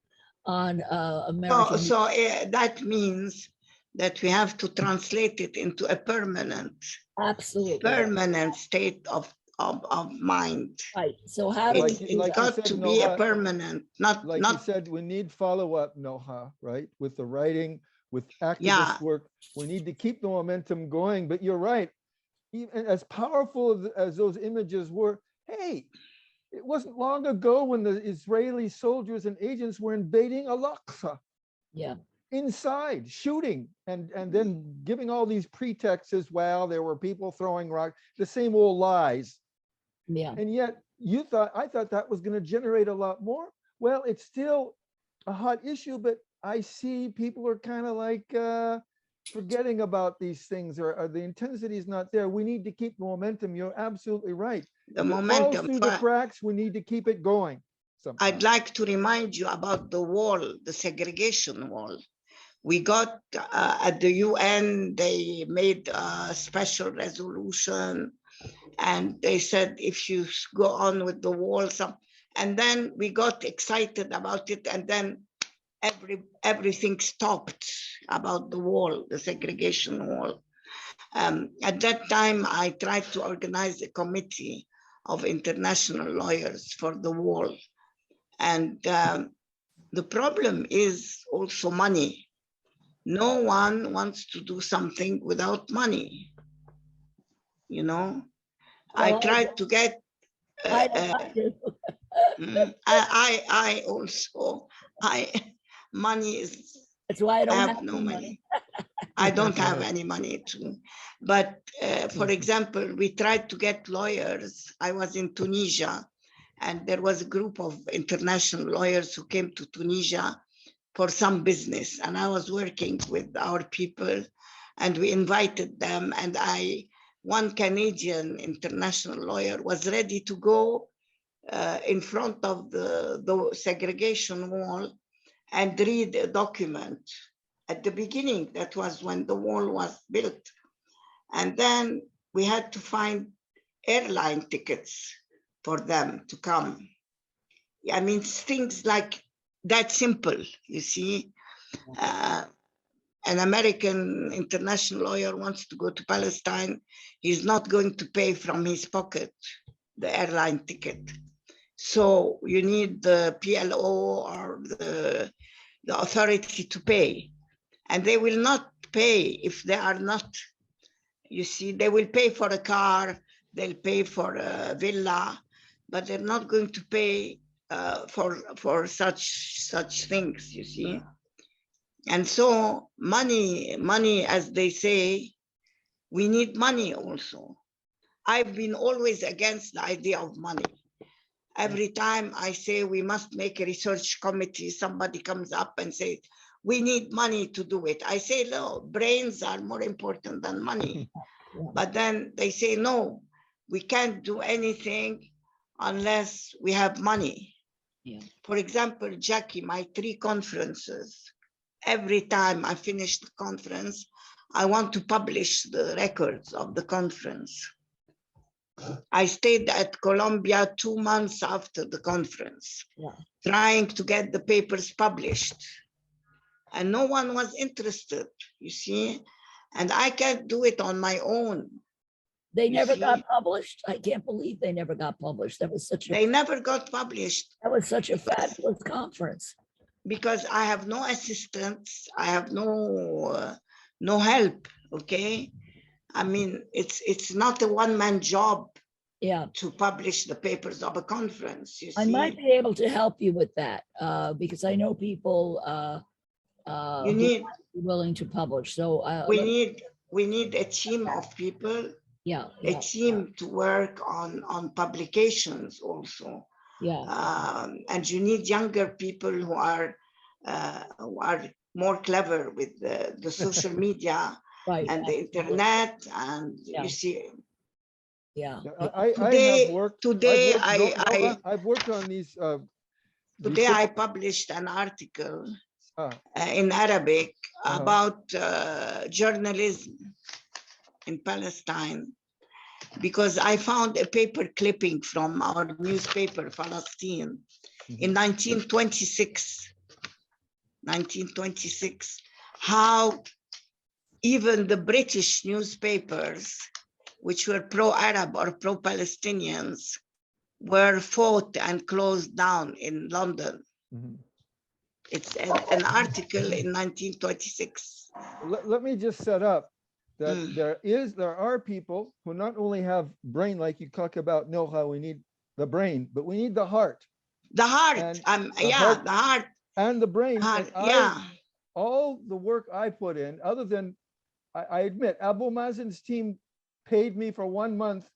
on American. So that means that we have to translate it into a permanent state of mind. Right. So how do it's got to be a permanent, not you said, we need follow-up, Noha, right? With the writing, with activist Yeah. work. We need to keep the momentum going, but you're right. Even as powerful as those images were, hey, it wasn't long ago when the Israeli soldiers and agents were invading al-Aqsa. Yeah. Inside, shooting, and then giving all these pretexts as well. There were people throwing rocks, the same old lies. Yeah. And yet I thought that was going to generate a lot more. Well, it's still a hot issue, but I see people are kind of like forgetting about these things, or the intensity is not there. We need to keep the momentum. You're absolutely right. The If it falls momentum. through the cracks, we need to keep it going somehow. I'd like to remind you about the wall, the segregation wall. We got at the UN, they made a special resolution, and they said if you go on with the wall, and then we got excited about it, and then everything stopped about the wall, the segregation wall. At that time, I tried to organize a committee of international lawyers for the wall. And the problem is also money. No one wants to do something without money. You know, I tried to get, money is, that's why I don't have no money. I don't have any money too. But for example, we tried to get lawyers. I was in Tunisia, and there was a group of international lawyers who came to Tunisia for some business. And I was working with our people, and we invited them. And one Canadian international lawyer was ready to go in front of the segregation wall and read a document. At the beginning, that was when the wall was built. And then we had to find airline tickets for them to come. I mean, things like that simple, you see. An American international lawyer wants to go to Palestine. He's not going to pay from his pocket the airline ticket. So you need the PLO or the authority to pay. And they will not pay if they are not, you see, they will pay for a car, they'll pay for a villa, but they're not going to pay for such things, you see. And so money, as they say, we need money also. I've been always against the idea of money. Every time I say we must make a research committee, somebody comes up and says, we need money to do it. I say, no, brains are more important than money. But then they say, no, we can't do anything unless we have money. Yeah. For example, Jackie, my 3 conferences, every time I finish the conference, I want to publish the records of the conference. I stayed at Columbia 2 months after the conference, trying to get the papers published. And no one was interested, you see, and I can't do it on my own. They never got published. I can't believe they never got published. That was such a. They never got published. That was such a fabulous conference. Because I have no assistants, I have no help. Okay, I mean it's not a one-man job. Yeah. To publish the papers of a conference. You see? I might be able to help you with that because I know people. You need willing to publish. So we need a team of people. Yeah. A team to work on publications also. Yeah. And you need younger people who are more clever with the social media and the internet, and you see. Yeah. I've worked on these. Today I published an article in Arabic about journalism in Palestine, because I found a paper clipping from our newspaper, Falastin, in 1926, how even the British newspapers, which were pro-Arab or pro-Palestinians, were fought and closed down in London. It's an article in 1926. Let me just set up that Mm. there are people who not only have brain, like you talk about, know how we need the brain, but we need the heart. The heart, And the yeah, heart the heart, and the brain. heart, And yeah. all the work I put in, other than, I admit, Abu Mazen's team paid me for 1 month.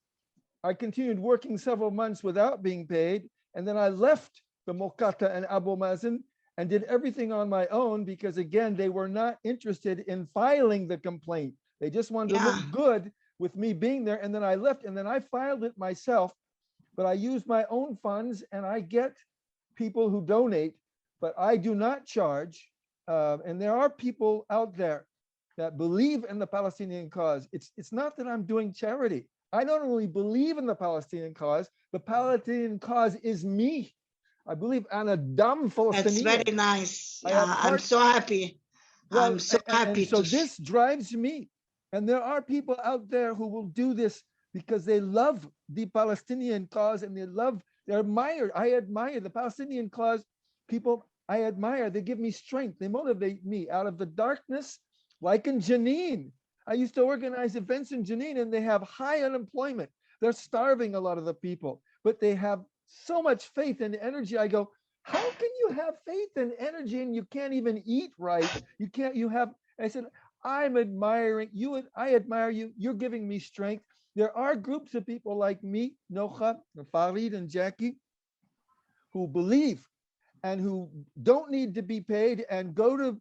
I continued working several months without being paid. And then I left the Mokata and Abu Mazen and did everything on my own because, again, they were not interested in filing the complaint. They just wanted to Yeah. look good with me being there. And then I left and then I filed it myself, but I use my own funds and I get people who donate, but I do not charge. And there are people out there that believe in the Palestinian cause. It's not that I'm doing charity. I not only believe in the Palestinian cause is me. I believe Anna Dam That's Falastinian. very nice. I have Yeah, I'm heart- so happy. Well, I'm so happy and so to this drives me. And there are people out there who will do this because they love the Palestinian cause and they admire. I admire the Palestinian cause. People I admire, they give me strength. They motivate me out of the darkness, like in Jenin. I used to organize events in Jenin and they have high unemployment. They're starving, a lot of the people, but they have so much faith and energy. I go, how can you have faith and energy and you can't even eat right? I said, I'm admiring you. I admire you. You're giving me strength. There are groups of people like me, Noha, Farid, and Jackie, who believe and who don't need to be paid and go to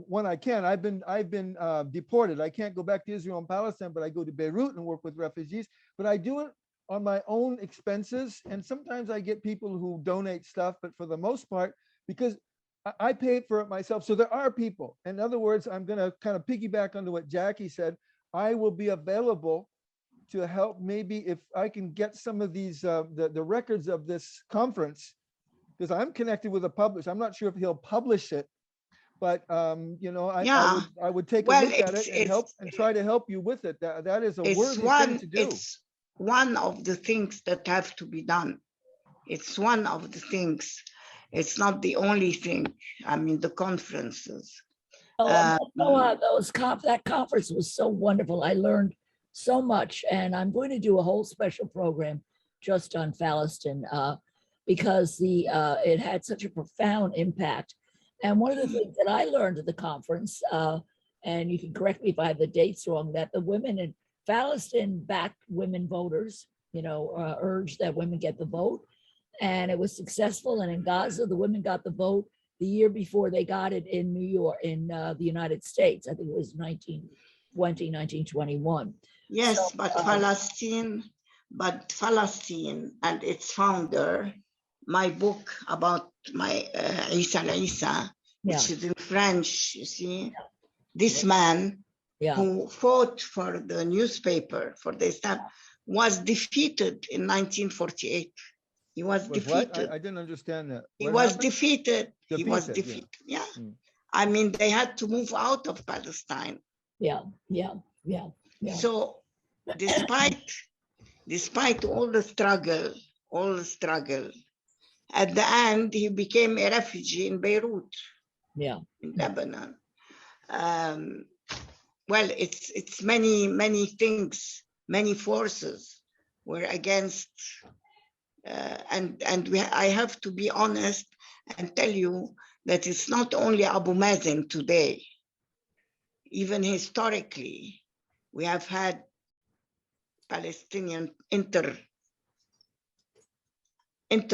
when I can. I've been deported. I can't go back to Israel and Palestine, but I go to Beirut and work with refugees. But I do it on my own expenses, and sometimes I get people who donate stuff. But for the most part, because I paid for it myself, so there are people. In other words, I'm going to kind of piggyback onto what Jackie said. I will be available to help. Maybe if I can get some of these the records of this conference, because I'm connected with a publisher. I'm not sure if he'll publish it, but you know, I would take a look at it and help and try to help you with it. That is a worthy thing to do. It's one of the things that have to be done. It's one of the things. It's not the only thing. I mean, the conferences. That conference was so wonderful. I learned so much, and I'm going to do a whole special program just on Falestin because it had such a profound impact. And one of the things that I learned at the conference, and you can correct me if I have the dates wrong, that the women in Falestin backed women voters, urged that women get the vote. And it was successful. And in Gaza, the women got the vote the year before they got it in New York, in the United States. I think it was 1921. Yes, so, but Falestin and its founder, my book about my Issa el-Issa, which is in French, you see, this man who fought for the newspaper, for the staff, was defeated in 1948. He was defeated. I didn't understand that. He was defeated. He was defeated. Yeah. I mean, they had to move out of Palestine. Yeah. So despite all the struggle, at the end, he became a refugee in Beirut, in Lebanon. Well, it's many things, many forces were against, I have to be honest and tell you that it's not only Abu Mazen today. Even historically, we have had Palestinian inter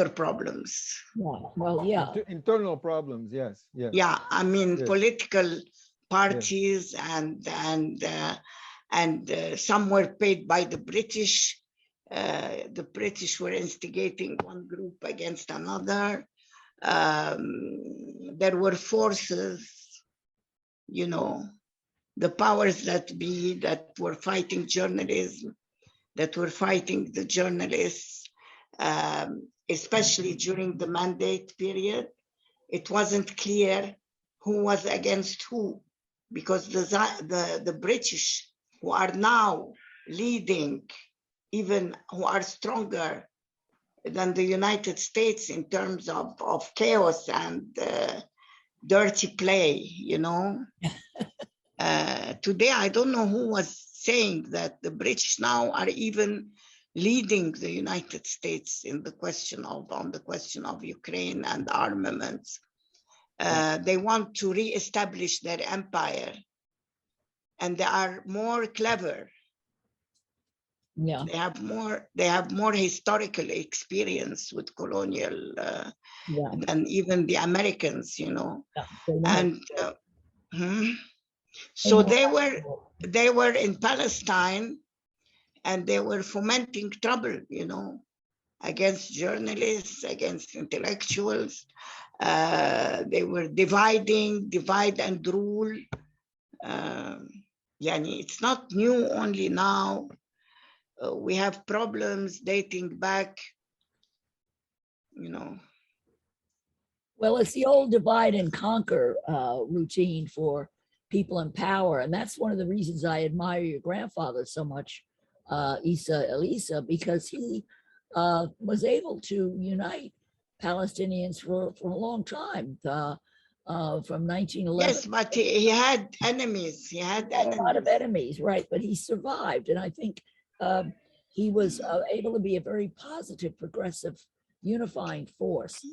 problems. Internal problems, yes. Yeah, I mean, political parties and some were paid by the British. The British were instigating one group against another. There were forces, the powers that be that were fighting journalism, that were fighting the journalists, especially during the mandate period. It wasn't clear who was against who, because the British, who are now leading, even who are stronger than the United States in terms of chaos and dirty play, you know. Today, I don't know who was saying that the British now are even leading the United States in the question of Ukraine and armaments. They want to re-establish their empire, and they are more clever. Yeah. They have more historical experience with colonial than even the Americans, you know. And so they were in Palestine, and they were fomenting trouble, you know, against journalists, against intellectuals. They were divide and rule. It's not new only now. We have problems dating back, you know. Well, it's the old divide and conquer routine for people in power. And that's one of the reasons I admire your grandfather so much, Issa, el-Issa, because he was able to unite Palestinians for a long time, from 1911. Yes, but he had enemies. He had a lot of enemies, right? But he survived. And I think he was able to be a very positive, progressive, unifying force,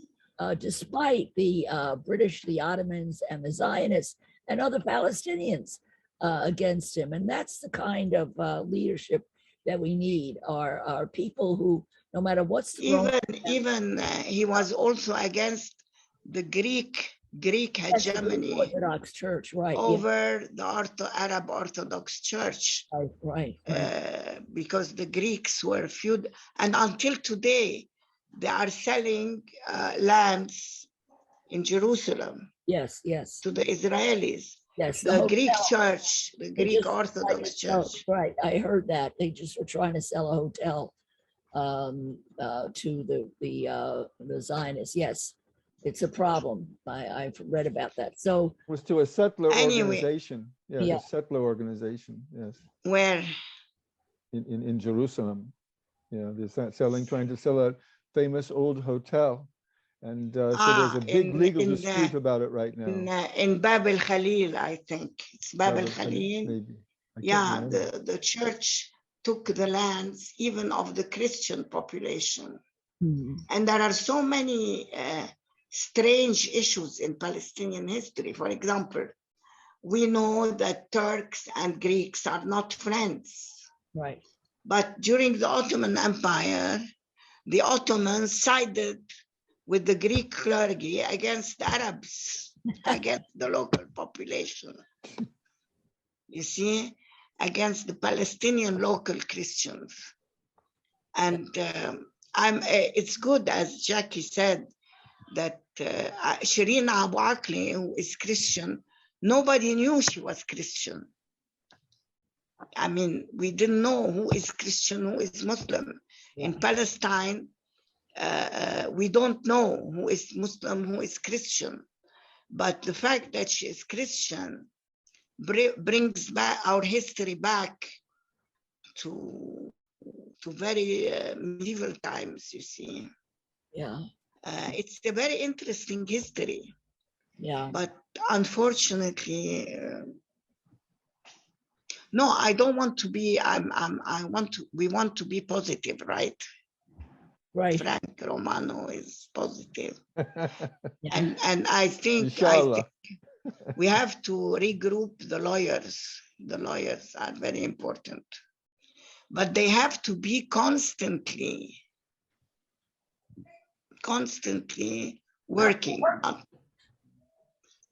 despite the British, the Ottomans, and the Zionists, and other Palestinians against him. And that's the kind of leadership that we need, are people who, no matter what's even he was also against the Greek hegemony, Orthodox Church, right? Over the Arab Orthodox Church, right. Because the Greeks were feud, and until today they are selling lands in Jerusalem. Yes. To the Israelis. Yes, the Greek church, the Greek Orthodox Church. Right, I heard that they just were trying to sell a hotel to the Zionists. Yes, it's a problem. I've read about that. So it was to a settler organization. Yeah, a settler organization. Yes. Where? In Jerusalem. Yeah, they're trying to sell a famous old hotel. And so there's a big legal dispute about it right now. In Bab el-Khalil, I think. It's Bab el-Khalil. Maybe. Yeah, the church took the lands even of the Christian population. And there are so many strange issues in Palestinian history. For example, we know that Turks and Greeks are not friends. Right. But during the Ottoman Empire, the Ottomans sided with the Greek clergy against the Arabs, against the local population. You see, against the Palestinian local Christians. And it's good, as Jackie said, that Shireen Abu Aqla, who is Christian, nobody knew she was Christian. I mean, we didn't know who is Christian, who is Muslim. In Palestine, we don't know who is Muslim, who is Christian. But the fact that she is Christian brings back our history back to very medieval times, you see. Yeah. It's a very interesting history. Yeah. But unfortunately, no, I don't want to be, we want to be positive, right? Right. Frank Romano is positive. and I think we have to regroup the lawyers. The lawyers are very important. But they have to be constantly working.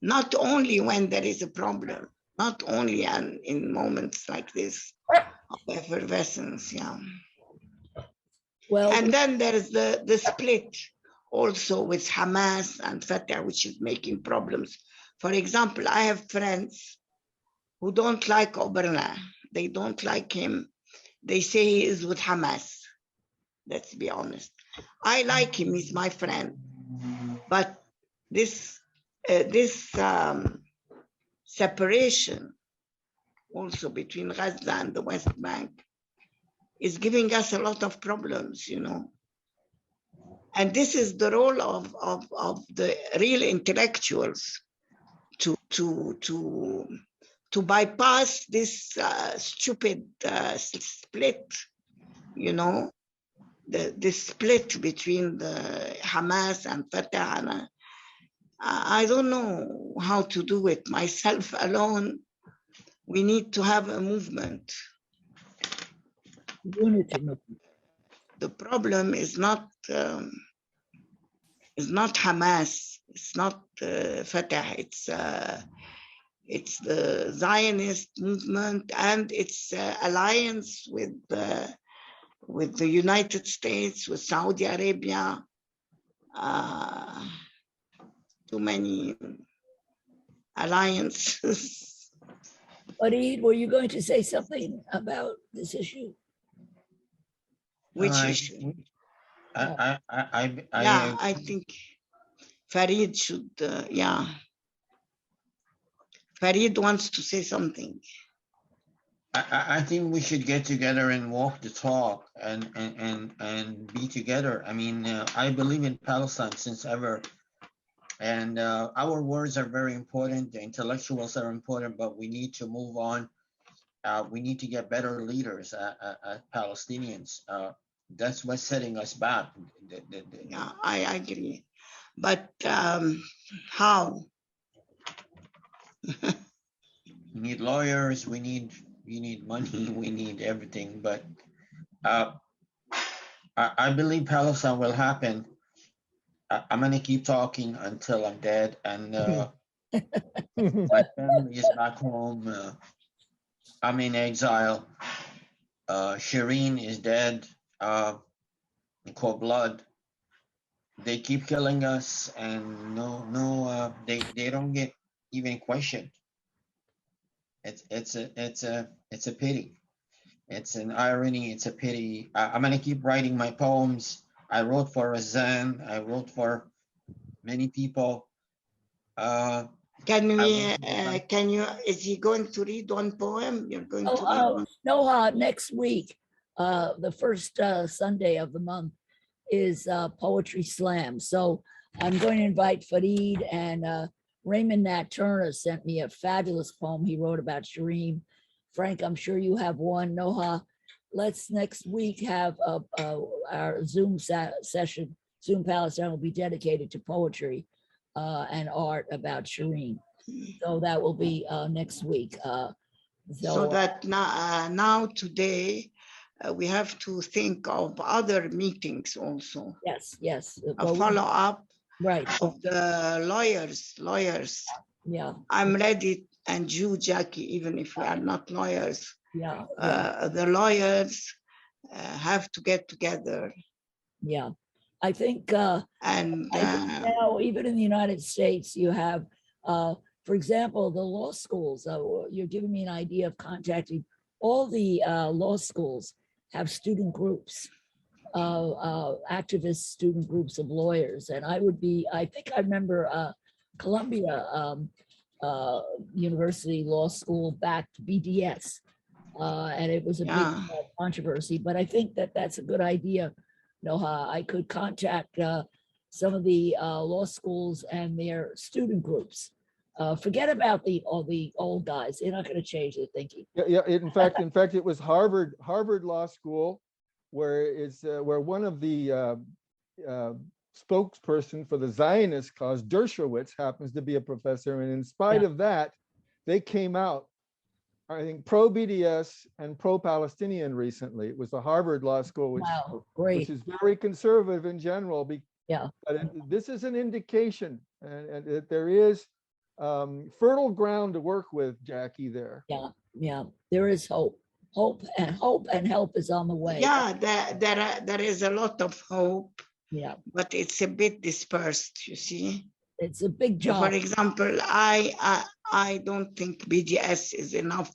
Not only when there is a problem, not only in moments like this of effervescence, yeah. Well, and then there is the split also with Hamas and Fatah, which is making problems. For example, I have friends who don't like Oberna. They don't like him. They say he is with Hamas. Let's be honest. I like him, he's my friend. But this separation also between Gaza and the West Bank is giving us a lot of problems, you know. And this is the role of the real intellectuals to bypass this stupid split, you know, the split between the Hamas and Fatah. And I don't know how to do it myself alone. We need to have a movement. Unity movement. The problem is not Hamas. It's not Fatah. It's the Zionist movement and its alliance with the United States, with Saudi Arabia. Too many alliances. Fareed, were you going to say something about this issue? Which issue? I think Fareed should, Fareed wants to say something. I think we should get together and walk the talk and be together. I mean, I believe in Palestine since ever. And our words are very important. The intellectuals are important, but we need to move on. We need to get better leaders Palestinians. That's what's setting us back. Yeah, I agree. But how? We need lawyers. We need money. We need everything. But I believe Palestine will happen. I'm going to keep talking until I'm dead. And my family is back home. I'm in exile. Shireen is dead. In cold blood. They keep killing us, and they don't get even questioned. It's a pity. It's an irony. It's a pity. I'm going to keep writing my poems. I wrote for Razan. I wrote for many people. Can you, is he going to read one poem? You're going to read one? Noha, next week, the first Sunday of the month is Poetry Slam. So I'm going to invite Fareed, and Raymond Nat Turner sent me a fabulous poem he wrote about Shireen. Frank, I'm sure you have one. Noha, let's next week have our Zoom session. Zoom Palestine will be dedicated to poetry and art about Shireen. So that will be next week. So that now today, we have to think of other meetings also. Yes. A follow-up right. of the lawyers. Yeah. I'm ready, and you, Jackie, even if we are not lawyers. Yeah. The lawyers have to get together. Yeah. I think, now, even in the United States, you have, for example, the law schools. You're giving me an idea of contacting all the law schools. Have student groups, activist student groups of lawyers. And I think I remember Columbia University Law School backed BDS. And it was a big controversy, but I think that's a good idea. Noha, I could contact some of the law schools and their student groups. Forget about the old guys. They're not going to change their thinking. Yeah. In fact, it was Harvard Law School, where one of the spokesperson for the Zionist cause, Dershowitz, happens to be a professor, and in spite of that, they came out, I think, pro-BDS and pro-Palestinian recently. It was the Harvard Law School, which is very conservative in general. But this is an indication, and that there is fertile ground to work with, Jackie, there. Yeah, there is hope and help is on the way. Yeah, there is a lot of hope. Yeah, but it's a bit dispersed, you see. It's a big job. For example, I don't think BDS is enough.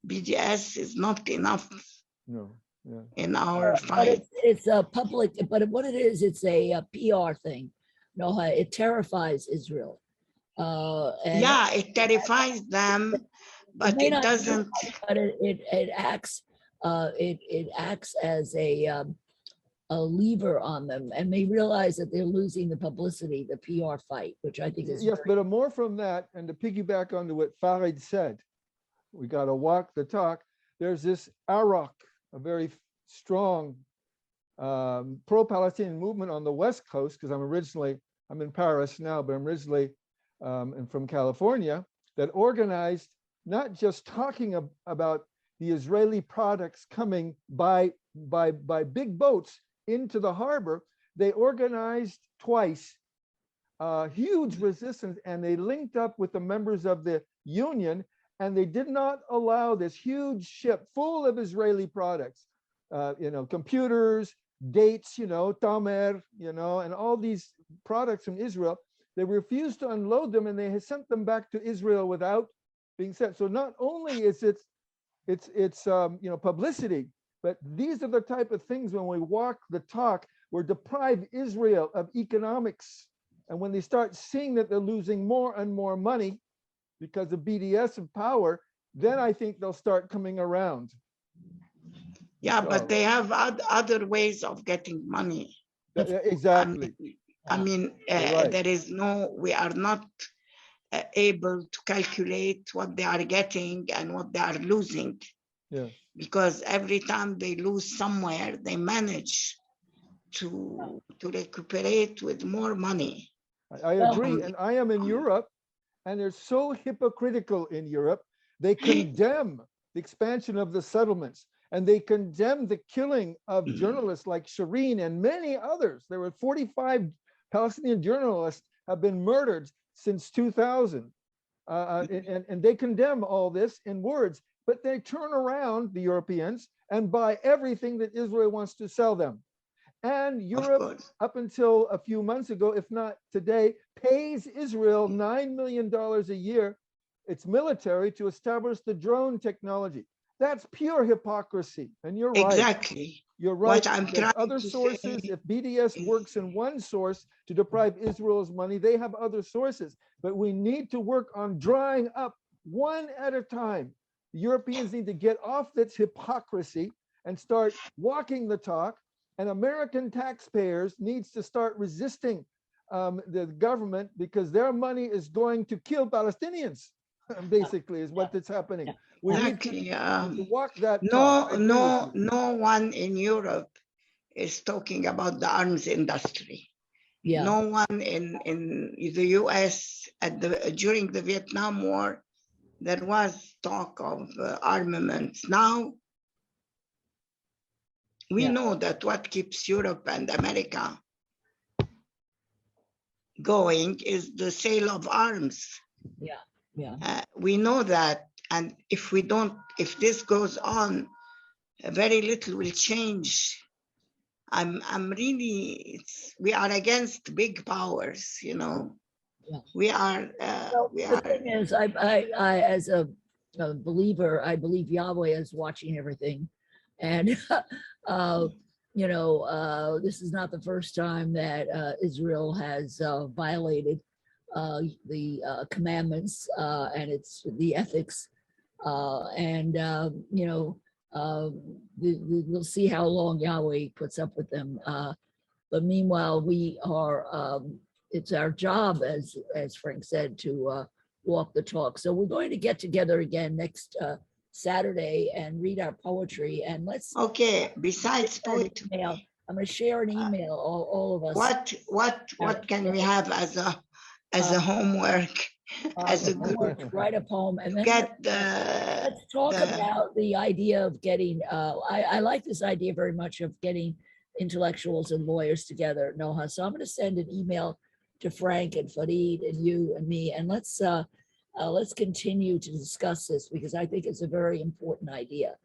BDS is not enough. No. Yeah. In our fight. It's a public, but what it is, it's a PR thing. Noha, it terrifies Israel. It terrifies them, but it doesn't. But it acts. It acts as a lever on them and may realize that they're losing the publicity, the PR fight, which I think is Yes, but more from that, and to piggyback onto what Farid said, we got to walk the talk. There's this Arak, a very strong pro-Palestinian movement on the West Coast, because I'm in Paris now, but I'm originally from California, that organized not just talking about the Israeli products coming by big boats into the harbor. They organized twice huge resistance, and they linked up with the members of the union, and they did not allow this huge ship full of Israeli products, computers, dates, tamer, and all these products from Israel. They refused to unload them, and they sent them back to Israel without being sent. So not only is it's publicity, but these are the type of things when we walk the talk, we're deprive Israel of economics. And when they start seeing that they're losing more and more money because of BDS and power, then I think they'll start coming around. Yeah, but they have other ways of getting money. Exactly. Right. We are not able to calculate what they are getting and what they are losing. Yeah. Because every time they lose somewhere, they manage to recuperate with more money. I agree. And I am in Europe, and they're so hypocritical in Europe. They condemn the expansion of the settlements, and they condemn the killing of journalists like Shireen and many others. There were 45 Palestinian journalists have been murdered since 2000. And they condemn all this in words, but they turn around, the Europeans, and buy everything that Israel wants to sell them. And Europe, up until a few months ago, if not today, pays Israel $9 million a year, its military, to establish the drone technology. That's pure hypocrisy. And you're right. Exactly. You're right. What I'm There's trying other to sources. say If BDS works in one source to deprive Israel's money, they have other sources. But we need to work on drying up one at a time. The Europeans need to get off this hypocrisy and start walking the talk. And American taxpayers needs to start resisting the government, because their money is going to kill Palestinians, basically, is what is happening. We need to walk that talk. No one in Europe is talking about the arms industry. Yeah. No one in the US during the Vietnam War, there was talk of armaments. Now, we know that what keeps Europe and America going is the sale of arms. We know that, and if this goes on, very little will change. We are against big powers, We are. The thing is, I as a believer, I believe Yahweh is watching everything, and this is not the first time that Israel has violated the commandments and the ethics, we'll see how long Yahweh puts up with them. But meanwhile, we are. It's our job, as Frank said, to walk the talk. So we're going to get together again next Saturday and read our poetry. And let's. Okay. Besides poetry, I'm going to share an email. All of us. What can we have as a homework? As a homework, write a poem, and then let's talk about the idea of getting. I like this idea very much of getting intellectuals and lawyers together, Noha. So I'm going to send an email to Frank and Farid and you and me, and let's continue to discuss this, because I think it's a very important idea,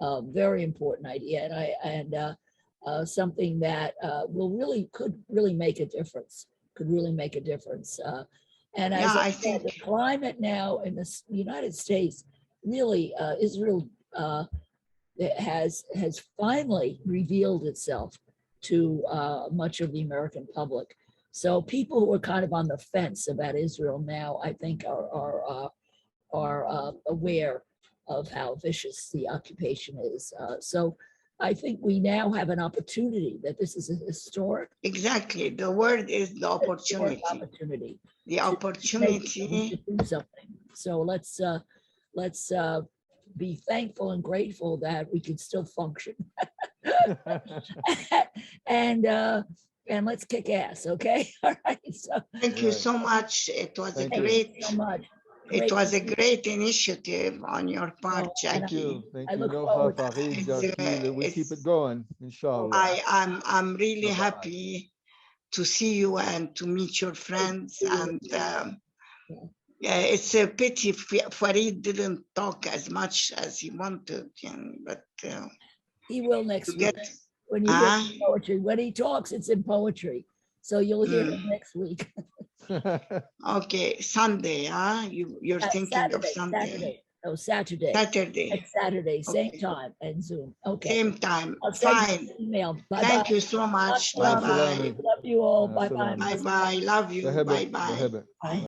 and something that could really make a difference. And as I said, the climate now in the United States, really, Israel has finally revealed itself to much of the American public. So people who are kind of on the fence about Israel now, I think, are aware of how vicious the occupation is. So I think we now have an opportunity that this is a historic Exactly. The word is the opportunity. opportunity. The to make it, opportunity. to do something. So let's be thankful and grateful that we can still function. And let's kick ass, okay? All right. So Thank you Right. so much. It was Thank a you. great, thank you so much. it was a great initiative on your part, Oh, and Thank Jackie. you. Thank I you, look Noha, forward to Farid, It's, Darki, that we keep it's- it going, inshallah. I'm really Bye-bye. happy to see you and to meet your friends. And yeah, it's a pity Farid didn't talk as much as he wanted, but he will next to week. get, When you hear Ah. poetry, when he talks, it's in poetry. So you'll hear him next week. okay, Sunday, you're thinking of Sunday. Saturday. No, Saturday. Saturday, Next Saturday, same Okay. time and Zoom. Okay. same time. I'll send you Fine. an email. Bye Thank bye. you so much. Bye. Bye bye. Salami. Love you all. Bye Salami. bye. Bye bye. Love you. Behebe, Bye bye. behebe. Bye.